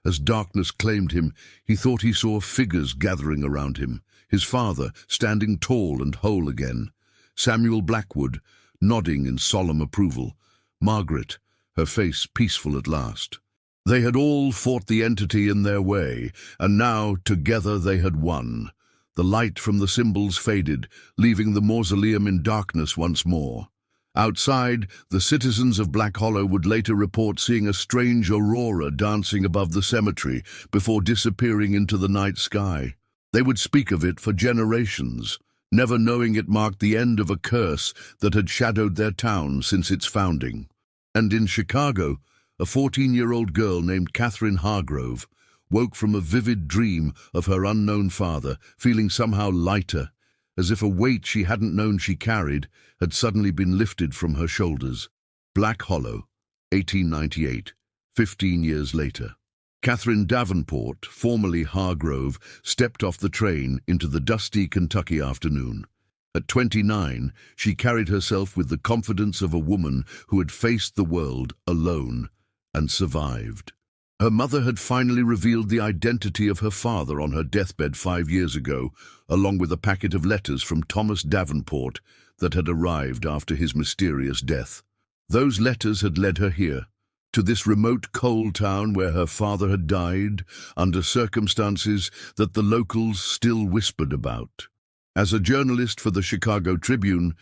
As darkness claimed him, he thought he saw figures gathering around him, his father standing tall and whole again, Samuel Blackwood nodding in solemn approval, Margaret, her face peaceful at last. They had all fought the entity in their way, and now together they had won. The light from the symbols faded, leaving the mausoleum in darkness once more. Outside, the citizens of BlackHollow would later report seeing a strange aurora dancing above the cemetery before disappearing into the night sky. They would speak of it for generations, never knowing it marked the end of a curse that had shadowed their town since its founding. And in Chicago, a 14-year-old girl named Catherine Hargrove woke from a vivid dream of her unknown father, feeling somehow lighter, as if a weight she hadn't known she carried had suddenly been lifted from her shoulders. BlackHollow, 1898, 15 years later. Catherine Davenport, formerly Hargrove, stepped off the train into the dusty Kentucky afternoon. At 29, she carried herself with the confidence of a woman who had faced the world alone and survived. Her mother had finally revealed the identity of her father on her deathbed 5 years ago, along with a packet of letters from Thomas Davenport that had arrived after his mysterious death. Those letters had led her here, to this remote coal town where her father had died, under circumstances that the locals still whispered about. As a journalist for the Chicago Tribune,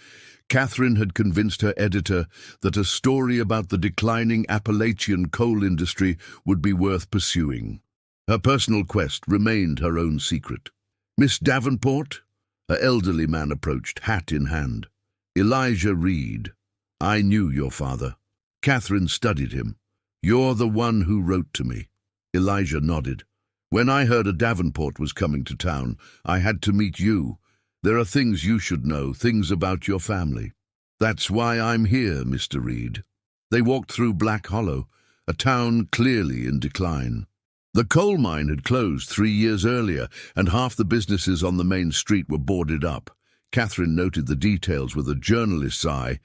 Catherine had convinced her editor that a story about the declining Appalachian coal industry would be worth pursuing. Her personal quest remained her own secret. "Miss Davenport?" An elderly man approached, hat in hand. "Elijah Reed. I knew your father." Catherine studied him. "You're the one who wrote to me." Elijah nodded. "When I heard a Davenport was coming to town, I had to meet you. There are things you should know, things about your family." "That's why I'm here, Mr. Reed." They walked through BlackHollow, a town clearly in decline. The coal mine had closed 3 years earlier, and half the businesses on the main street were boarded up. Catherine noted the details with a journalist's eye,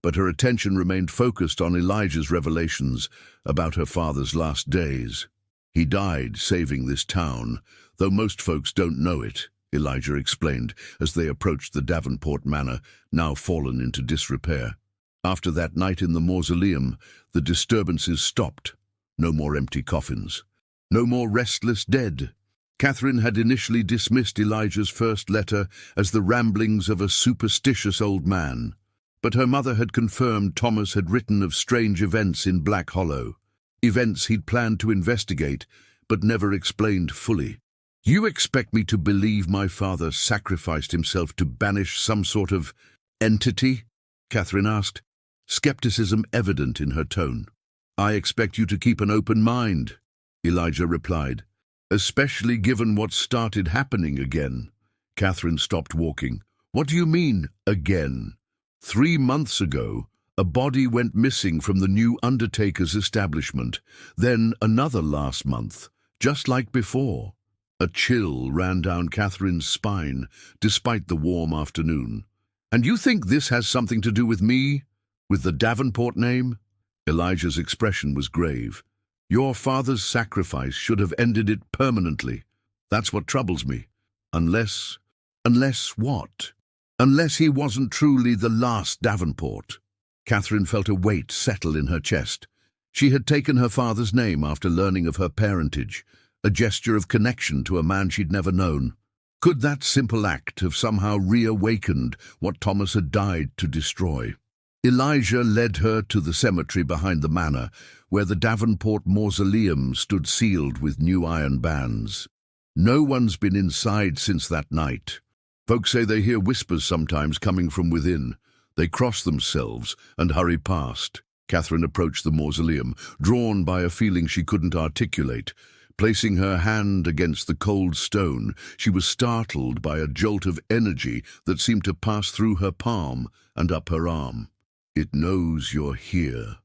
but her attention remained focused on Elijah's revelations about her father's last days. "He died saving this town, though most folks don't know it," Elijah explained as they approached the Davenport manor, now fallen into disrepair. After that night in the mausoleum, the disturbances stopped. No more empty coffins. No more restless dead. Catherine had initially dismissed Elijah's first letter as the ramblings of a superstitious old man, but her mother had confirmed Thomas had written of strange events in BlackHollow, events he'd planned to investigate, but never explained fully. "You expect me to believe my father sacrificed himself to banish some sort of entity?" Catherine asked, skepticism evident in her tone. "I expect you to keep an open mind," Elijah replied, "especially given what started happening again." Catherine stopped walking. "What do you mean, again?" 3 months ago, a body went missing from the new undertaker's establishment, then another last month, just like before. A chill ran down Catherine's spine, despite the warm afternoon. "And you think this has something to do with me? With the Davenport name?" Elijah's expression was grave. "Your father's sacrifice should have ended it permanently. That's what troubles me. Unless what? Unless he wasn't truly the last Davenport." Catherine felt a weight settle in her chest. She had taken her father's name after learning of her parentage, a gesture of connection to a man she'd never known. Could that simple act have somehow reawakened what Thomas had died to destroy? Elijah led her to the cemetery behind the manor, where the Davenport mausoleum stood sealed with new iron bands. "No one's been inside since that night. Folks say they hear whispers sometimes coming from within. They cross themselves and hurry past. Catherine approached the mausoleum, drawn by a feeling she couldn't articulate. Placing her hand against the cold stone, she was startled by a jolt of energy that seemed to pass through her palm and up her arm. "It knows you're here,"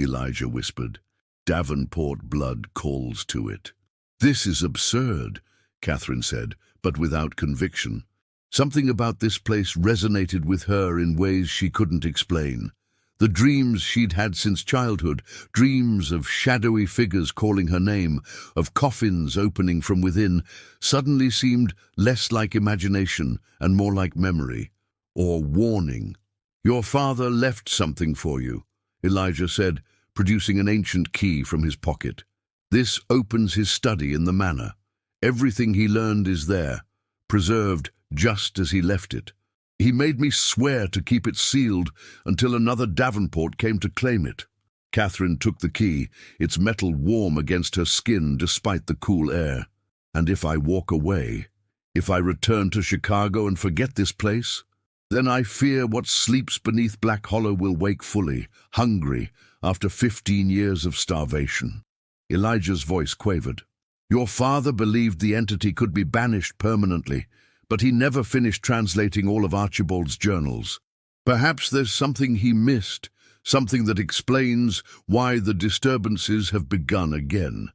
Elijah whispered. "Davenport blood calls to it." "This is absurd," Catherine said, but without conviction. Something about this place resonated with her in ways she couldn't explain. The dreams she'd had since childhood, dreams of shadowy figures calling her name, of coffins opening from within, suddenly seemed less like imagination and more like memory, or warning. "Your father left something for you," Elijah said, producing an ancient key from his pocket. "This opens his study in the manor. Everything he learned is there, preserved just as he left it. He made me swear to keep it sealed until another Davenport came to claim it." Catherine took the key, its metal warm against her skin despite the cool air. "And if I walk away, if I return to Chicago and forget this place, then I fear what sleeps beneath BlackHollow will wake fully, hungry, after 15 years of starvation." Elijah's voice quavered. "Your father believed the entity could be banished permanently, but he never finished translating all of Archibald's journals. Perhaps there's something he missed, something that explains why the disturbances have begun again."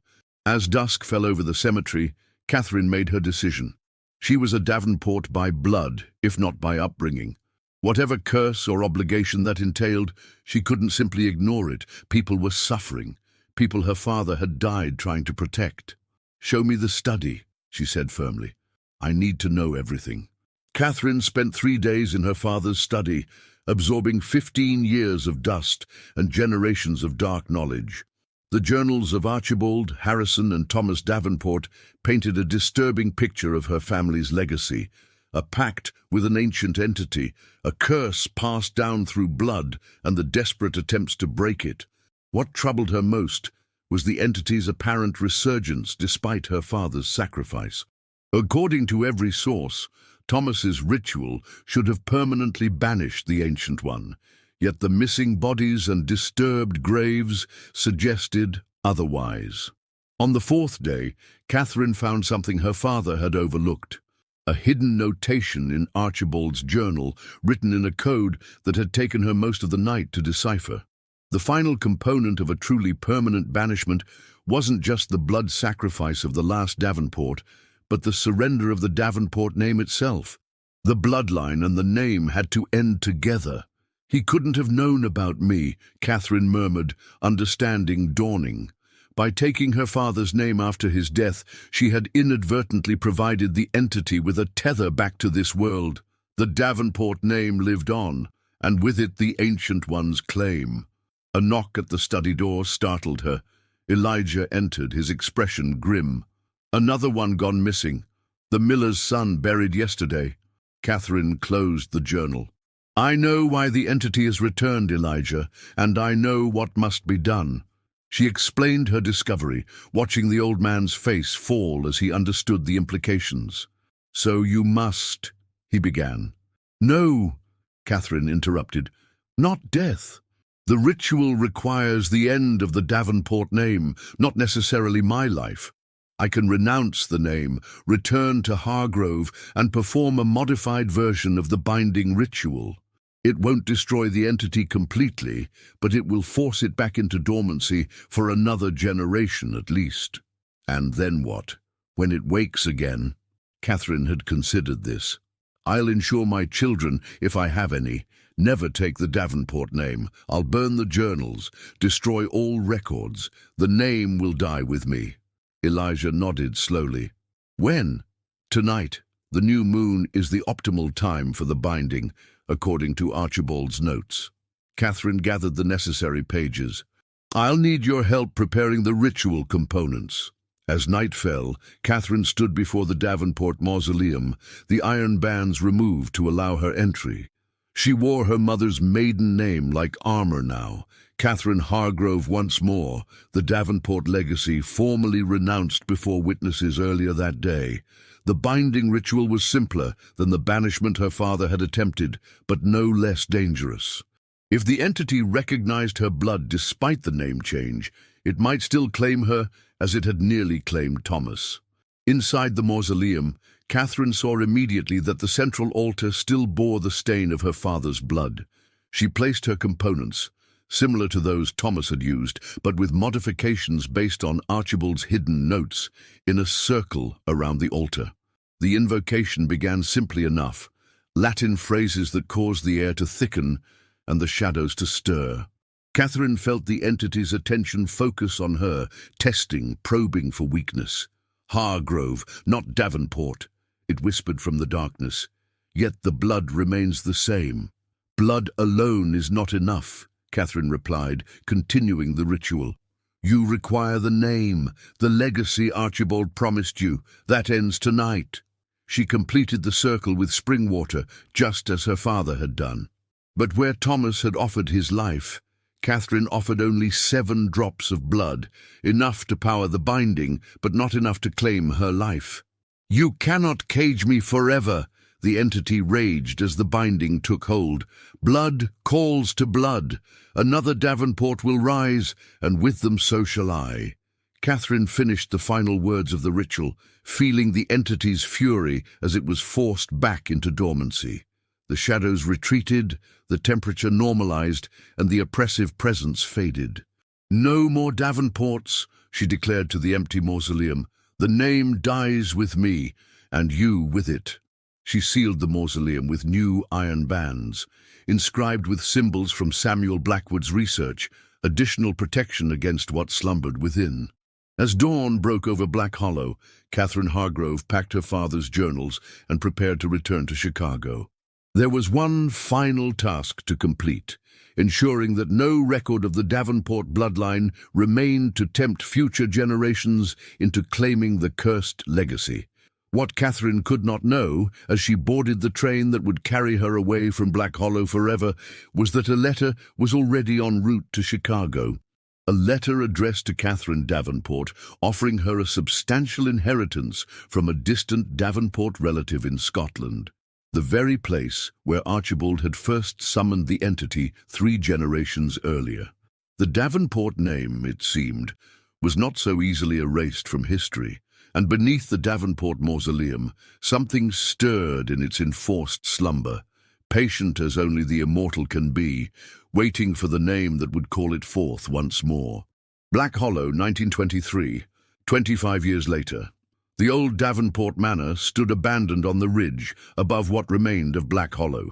As dusk fell over the cemetery, Catherine made her decision. She was a Davenport by blood, if not by upbringing. Whatever curse or obligation that entailed, she couldn't simply ignore it. People were suffering. People her father had died trying to protect. "Show me the study," she said firmly. "I need to know everything." Catherine spent 3 days in her father's study, absorbing 15 years of dust and generations of dark knowledge. The journals of Archibald, Harrison, and Thomas Davenport painted a disturbing picture of her family's legacy, a pact with an ancient entity, a curse passed down through blood, and the desperate attempts to break it. What troubled her most was the entity's apparent resurgence despite her father's sacrifice. According to every source, Thomas's ritual should have permanently banished the Ancient One, yet the missing bodies and disturbed graves suggested otherwise. On the 4th day, Catherine found something her father had overlooked, a hidden notation in Archibald's journal written in a code that had taken her most of the night to decipher. The final component of a truly permanent banishment wasn't just the blood sacrifice of the last Davenport, but the surrender of the Davenport name itself. The bloodline and the name had to end together. "He couldn't have known about me," Catherine murmured, understanding dawning. By taking her father's name after his death, she had inadvertently provided the entity with a tether back to this world. The Davenport name lived on, and with it the Ancient One's claim. A knock at the study door startled her. Elijah entered, his expression grim. "Another one gone missing. The miller's son buried yesterday." Catherine closed the journal. "I know why the entity has returned, Elijah, and I know what must be done." She explained her discovery, watching the old man's face fall as he understood the implications. "So you must," he began. "No," Catherine interrupted. "Not death. The ritual requires the end of the Davenport name, not necessarily my life. I can renounce the name, return to Hargrove, and perform a modified version of the binding ritual. It won't destroy the entity completely, but it will force it back into dormancy for another generation at least." "And then what? When it wakes again?" Catherine had considered this. "I'll ensure my children, if I have any, never take the Davenport name. I'll burn the journals, destroy all records. The name will die with me." Elijah nodded slowly. "When?" "Tonight. The new moon is the optimal time for the binding, according to Archibald's notes." Catherine gathered the necessary pages. "I'll need your help preparing the ritual components." As night fell, Catherine stood before the Davenport mausoleum, the iron bands removed to allow her entry. She wore her mother's maiden name like armor now, Catherine Hargrove once more, the Davenport legacy formally renounced before witnesses earlier that day. The binding ritual was simpler than the banishment her father had attempted, but no less dangerous. If the entity recognized her blood despite the name change, it might still claim her as it had nearly claimed Thomas. Inside the mausoleum, Catherine saw immediately that the central altar still bore the stain of her father's blood. She placed her components, similar to those Thomas had used, but with modifications based on Archibald's hidden notes, in a circle around the altar. The invocation began simply enough, Latin phrases that caused the air to thicken and the shadows to stir. Catherine felt the entity's attention focus on her, testing, probing for weakness. "Hargrove, not Davenport," it whispered from the darkness. "Yet the blood remains the same." "Blood alone is not enough," Catherine replied, continuing the ritual. "You require the name, the legacy Archibald promised you. That ends tonight." She completed the circle with spring water, just as her father had done. But where Thomas had offered his life, Catherine offered only 7 drops of blood, enough to power the binding, but not enough to claim her life. "You cannot cage me forever," the entity raged as the binding took hold. "Blood calls to blood. Another Davenport will rise, and with them so shall I." Catherine finished the final words of the ritual, feeling the entity's fury as it was forced back into dormancy. The shadows retreated, the temperature normalized, and the oppressive presence faded. "No more Davenports," she declared to the empty mausoleum. "The name dies with me, and you with it." She sealed the mausoleum with new iron bands, inscribed with symbols from Samuel Blackwood's research, additional protection against what slumbered within. As dawn broke over BlackHollow, Catherine Hargrove packed her father's journals and prepared to return to Chicago. There was one final task to complete, ensuring that no record of the Davenport bloodline remained to tempt future generations into claiming the cursed legacy. What Catherine could not know, as she boarded the train that would carry her away from BlackHollow forever, was that a letter was already en route to Chicago. A letter addressed to Catherine Davenport, offering her a substantial inheritance from a distant Davenport relative in Scotland, the very place where Archibald had first summoned the entity 3 generations earlier. The Davenport name, it seemed, was not so easily erased from history, and beneath the Davenport mausoleum, something stirred in its enforced slumber, patient as only the immortal can be, waiting for the name that would call it forth once more. BlackHollow, 1923, 25 years later. The old Davenport manor stood abandoned on the ridge above what remained of BlackHollow.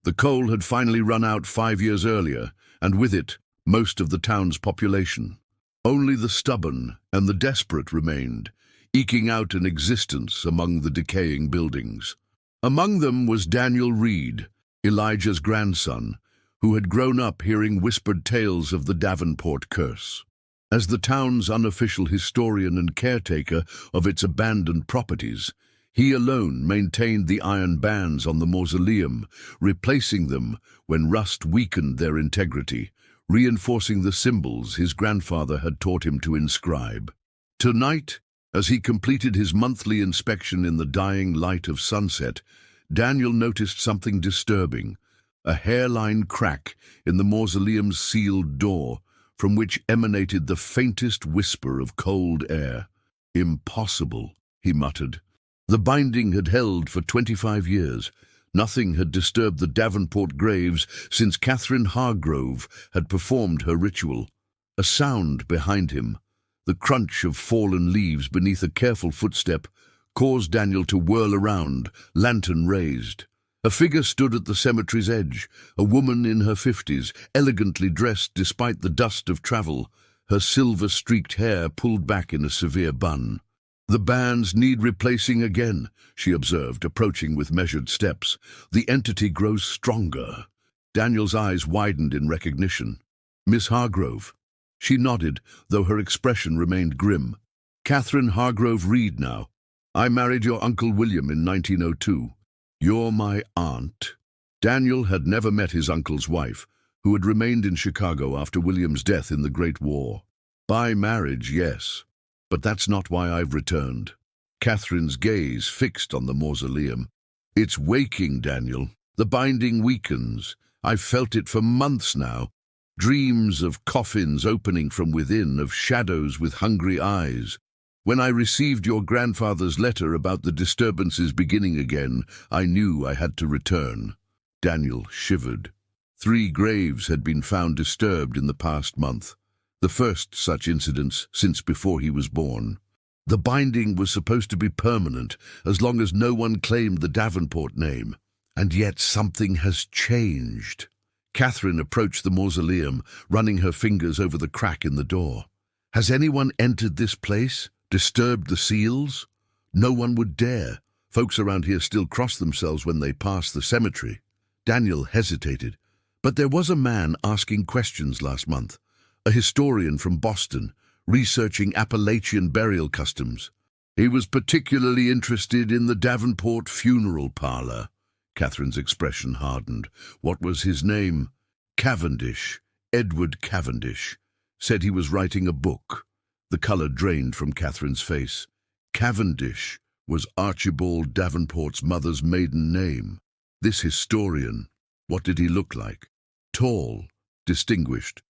The coal had finally run out 5 years earlier, and with it, most of the town's population. Only the stubborn and the desperate remained, eking out an existence among the decaying buildings. Among them was Daniel Reed, Elijah's grandson, who had grown up hearing whispered tales of the Davenport curse. As the town's unofficial historian and caretaker of its abandoned properties, he alone maintained the iron bands on the mausoleum, replacing them when rust weakened their integrity, reinforcing the symbols his grandfather had taught him to inscribe. Tonight, as he completed his monthly inspection in the dying light of sunset, Daniel noticed something disturbing, a hairline crack in the mausoleum's sealed door, from which emanated the faintest whisper of cold air. "Impossible," he muttered. The binding had held for 25 years. Nothing had disturbed the Davenport graves since Catherine Hargrove had performed her ritual. A sound behind him, the crunch of fallen leaves beneath a careful footstep, caused Daniel to whirl around, lantern raised. A figure stood at the cemetery's edge, a woman in her 50s, elegantly dressed despite the dust of travel, her silver-streaked hair pulled back in a severe bun. "The bands need replacing again," she observed, approaching with measured steps. "The entity grows stronger." Daniel's eyes widened in recognition. "Miss Hargrove." She nodded, though her expression remained grim. "Catherine Hargrove Reed now. I married your Uncle William in 1902. You're my aunt." Daniel had never met his uncle's wife, who had remained in Chicago after William's death in the Great War. "By marriage, yes. But that's not why I've returned." Catherine's gaze fixed on the mausoleum. "It's waking, Daniel. The binding weakens. I've felt it for months now. Dreams of coffins opening from within, of shadows with hungry eyes. When I received your grandfather's letter about the disturbances beginning again, I knew I had to return." Daniel shivered. 3 graves had been found disturbed in the past month, the first such incidents since before he was born. The binding was supposed to be permanent, as long as no one claimed the Davenport name. And yet something has changed. Catherine approached the mausoleum, running her fingers over the crack in the door. "Has anyone entered this place? Disturbed the seals?" "No one would dare. Folks around here still cross themselves when they pass the cemetery." Daniel hesitated. "But there was a man asking questions last month, a historian from Boston, researching Appalachian burial customs. He was particularly interested in the Davenport funeral parlor." Catherine's expression hardened. "What was his name?" "Cavendish. Edward Cavendish. Said he was writing a book." The color drained from Catherine's face. Cavendish was Archibald Davenport's mother's maiden name. This historian, what did he look like? Tall, distinguished,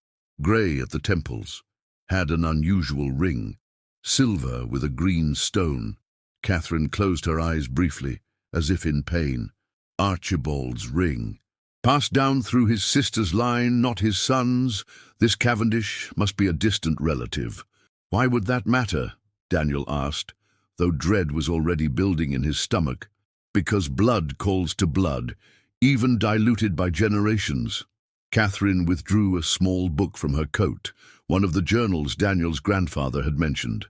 grey at the temples, had an unusual ring, silver with a green stone. Catherine closed her eyes briefly, as if in pain. Archibald's ring. Passed down through his sister's line, not his son's. This Cavendish must be a distant relative. "Why would that matter?" Daniel asked, though dread was already building in his stomach. "Because blood calls to blood, even diluted by generations." Catherine withdrew a small book from her coat, one of the journals Daniel's grandfather had mentioned.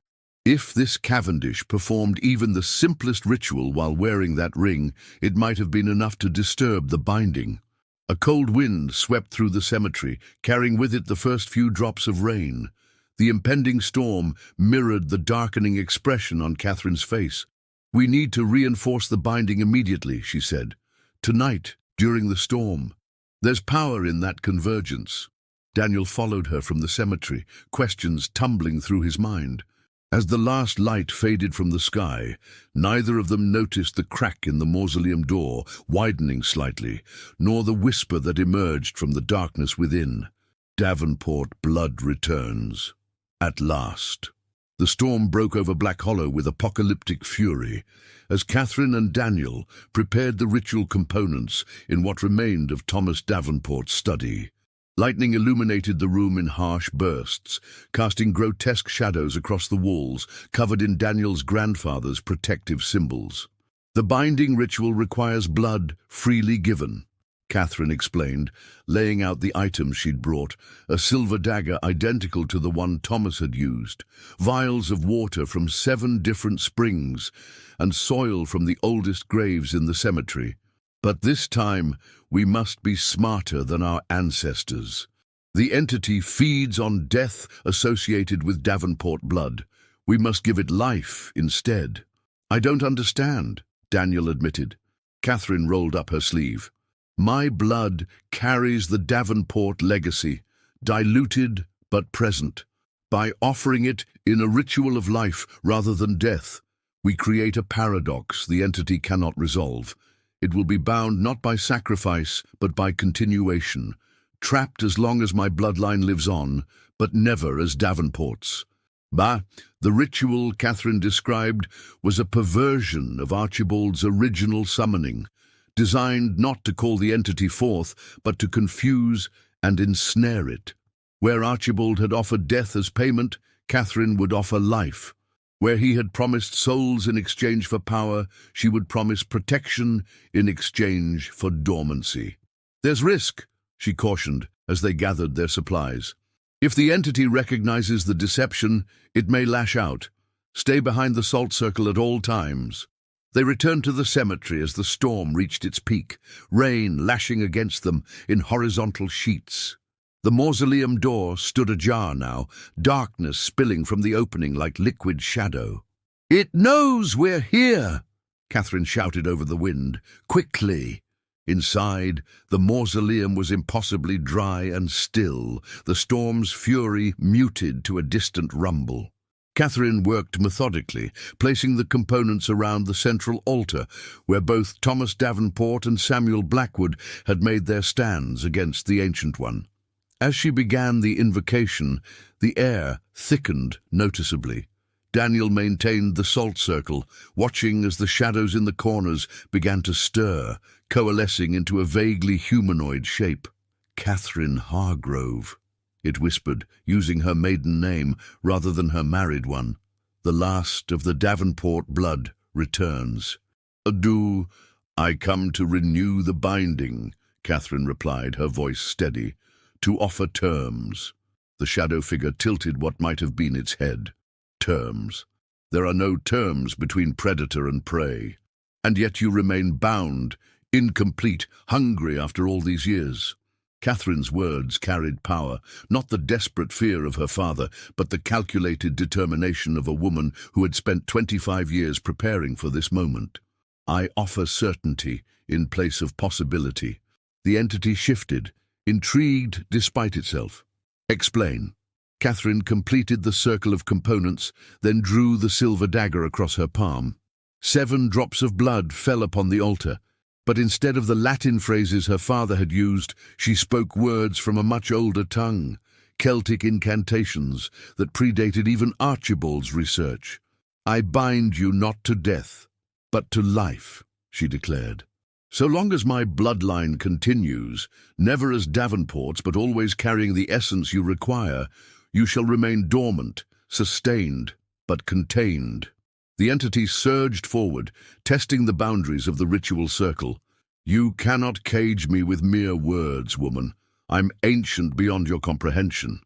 If this Cavendish performed even the simplest ritual while wearing that ring, it might have been enough to disturb the binding. A cold wind swept through the cemetery, carrying with it the first few drops of rain. The impending storm mirrored the darkening expression on Catherine's face. "We need to reinforce the binding immediately," she said. "Tonight, during the storm." "There's power in that convergence." Daniel followed her from the cemetery, questions tumbling through his mind. As the last light faded from the sky, neither of them noticed the crack in the mausoleum door, widening slightly, nor the whisper that emerged from the darkness within. Davenport blood returns. At last. The storm broke over BlackHollow with apocalyptic fury, as Catherine and Daniel prepared the ritual components in what remained of Thomas Davenport's study. Lightning illuminated the room in harsh bursts, casting grotesque shadows across the walls, covered in Daniel's grandfather's protective symbols. "The binding ritual requires blood freely given," Catherine explained, laying out the items she'd brought, a silver dagger identical to the one Thomas had used, vials of water from 7 different springs, and soil from the oldest graves in the cemetery. "But this time, we must be smarter than our ancestors. The entity feeds on death associated with Davenport blood. We must give it life instead." "I don't understand," Daniel admitted. Catherine rolled up her sleeve. "My blood carries the Davenport legacy, diluted but present. By offering it in a ritual of life rather than death, we create a paradox the entity cannot resolve. It will be bound not by sacrifice, but by continuation, trapped as long as my bloodline lives on, but never as Davenport's." The ritual Catherine described was a perversion of Archibald's original summoning, designed not to call the entity forth, but to confuse and ensnare it. Where Archibald had offered death as payment, Catherine would offer life. Where he had promised souls in exchange for power, she would promise protection in exchange for dormancy. "There's risk," she cautioned as they gathered their supplies. "If the entity recognizes the deception, it may lash out. Stay behind the salt circle at all times." They returned to the cemetery as the storm reached its peak, rain lashing against them in horizontal sheets. The mausoleum door stood ajar now, darkness spilling from the opening like liquid shadow. "It knows we're here!" Catherine shouted over the wind. "Quickly!" Inside, the mausoleum was impossibly dry and still, the storm's fury muted to a distant rumble. Catherine worked methodically, placing the components around the central altar, where both Thomas Davenport and Samuel Blackwood had made their stands against the Ancient One. As she began the invocation, the air thickened noticeably. Daniel maintained the salt circle, watching as the shadows in the corners began to stir, coalescing into a vaguely humanoid shape. "Catherine Hargrove," it whispered, using her maiden name rather than her married one. "The last of the Davenport blood returns." "Adieu, I come to renew the binding," Catherine replied, her voice steady. "To offer terms." The shadow figure tilted what might have been its head. "Terms? There are no terms between predator and prey. And yet you remain bound, incomplete, hungry after all these years." Catherine's words carried power, not the desperate fear of her father, but the calculated determination of a woman who had spent 25 years preparing for this moment. "I offer certainty in place of possibility." The entity shifted, intrigued despite itself. "Explain." Catherine completed the circle of components, then drew the silver dagger across her palm. 7 drops of blood fell upon the altar, but instead of the Latin phrases her father had used, she spoke words from a much older tongue, Celtic incantations that predated even Archibald's research. "I bind you not to death, but to life," she declared. "So long as my bloodline continues, never as Davenport's but always carrying the essence you require, you shall remain dormant, sustained, but contained." The entity surged forward, testing the boundaries of the ritual circle. "You cannot cage me with mere words, woman. I'm ancient beyond your comprehension."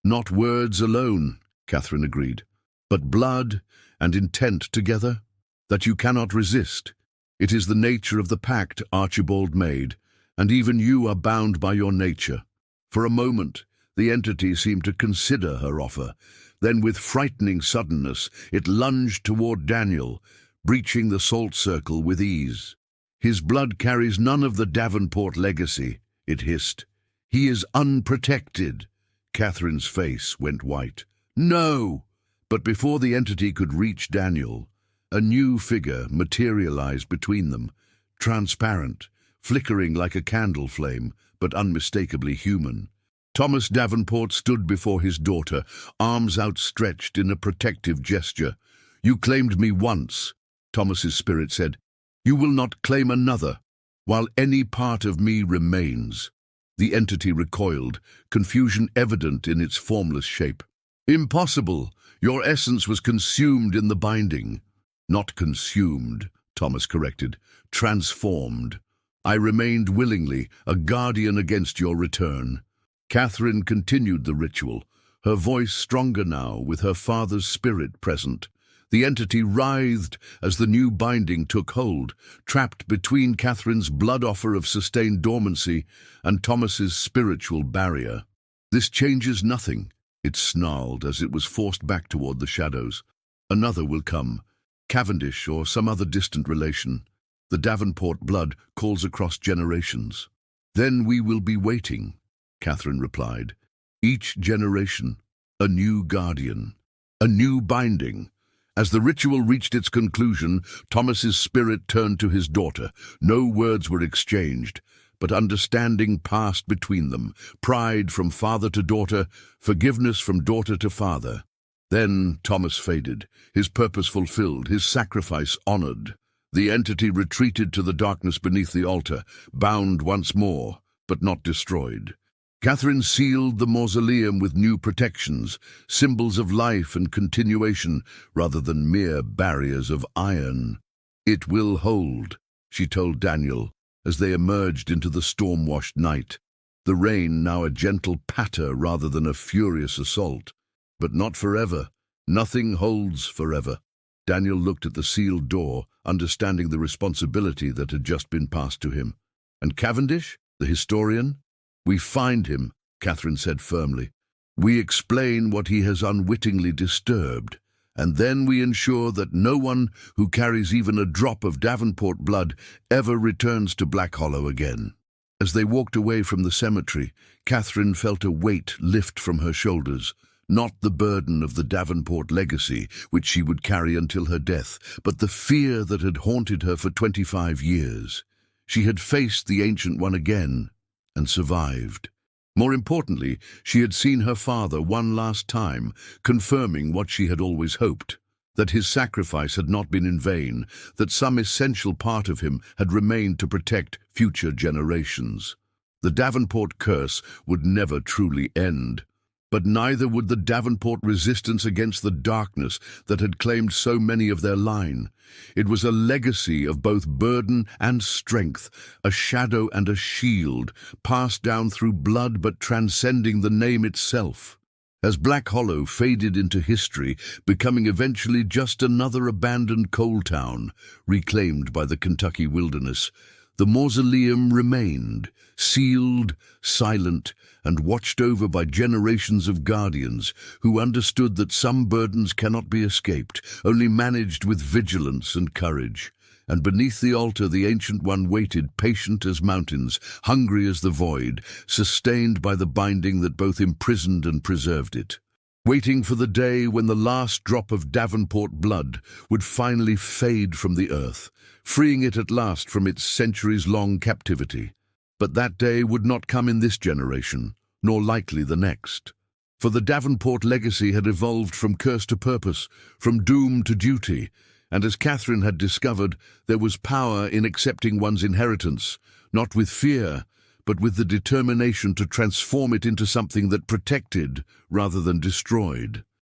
"Not words alone," Catherine agreed, "but blood and intent together, that you cannot resist. It is the nature of the pact Archibald made, and even you are bound by your nature." For a moment, the entity seemed to consider her offer. Then, with frightening suddenness, it lunged toward Daniel, breaching the salt circle with ease. "His blood carries none of the Davenport legacy," it hissed. "He is unprotected." Catherine's face went white. "No!" But before the entity could reach Daniel, a new figure materialized between them, transparent, flickering like a candle flame, but unmistakably human. Thomas Davenport stood before his daughter, arms outstretched in a protective gesture. "You claimed me once," Thomas's spirit said. "You will not claim another, while any part of me remains." The entity recoiled, confusion evident in its formless shape. "Impossible! Your essence was consumed in the binding." "Not consumed," Thomas corrected. "Transformed. I remained willingly, a guardian against your return." Catherine continued the ritual, her voice stronger now with her father's spirit present. The entity writhed as the new binding took hold, trapped between Catherine's blood offer of sustained dormancy and Thomas's spiritual barrier. "This changes nothing," it snarled as it was forced back toward the shadows. "Another will come, Cavendish or some other distant relation. The Davenport blood calls across generations." "Then we will be waiting," Catherine replied. "Each generation, a new guardian, a new binding." As the ritual reached its conclusion, Thomas's spirit turned to his daughter. No words were exchanged, but understanding passed between them, pride from father to daughter, forgiveness from daughter to father. Then Thomas faded, his purpose fulfilled, his sacrifice honored. The entity retreated to the darkness beneath the altar, bound once more, but not destroyed. Catherine sealed the mausoleum with new protections, symbols of life and continuation, rather than mere barriers of iron. "It will hold," she told Daniel, as they emerged into the storm-washed night. The rain now a gentle patter rather than a furious assault. But not forever. Nothing holds forever. Daniel looked at the sealed door, understanding the responsibility that had just been passed to him. "And Cavendish, the historian?" "We find him," Catherine said firmly. "We explain what he has unwittingly disturbed, and then we ensure that no one who carries even a drop of Davenport blood ever returns to BlackHollow again." As they walked away from the cemetery, Catherine felt a weight lift from her shoulders, Not the burden of the Davenport legacy, which she would carry until her death, but the fear that had haunted her for 25 years. She had faced the Ancient One again, and survived. More importantly, she had seen her father one last time, confirming what she had always hoped, that his sacrifice had not been in vain, that some essential part of him had remained to protect future generations. The Davenport curse would never truly end, but neither would the Davenport resistance against the darkness that had claimed so many of their line. It was a legacy of both burden and strength, a shadow and a shield, passed down through blood but transcending the name itself. As BlackHollow faded into history, becoming eventually just another abandoned coal town, reclaimed by the Kentucky wilderness, the mausoleum remained, sealed, silent, and watched over by generations of guardians who understood that some burdens cannot be escaped, only managed with vigilance and courage. And beneath the altar the Ancient One waited, patient as mountains, hungry as the void, sustained by the binding that both imprisoned and preserved it. Waiting for the day when the last drop of Davenport blood would finally fade from the earth, freeing it at last from its centuries-long captivity. But that day would not come in this generation, nor likely the next. For the Davenport legacy had evolved from curse to purpose, from doom to duty, and as Catherine had discovered, there was power in accepting one's inheritance, not with fear, but with the determination to transform it into something that protected rather than destroyed.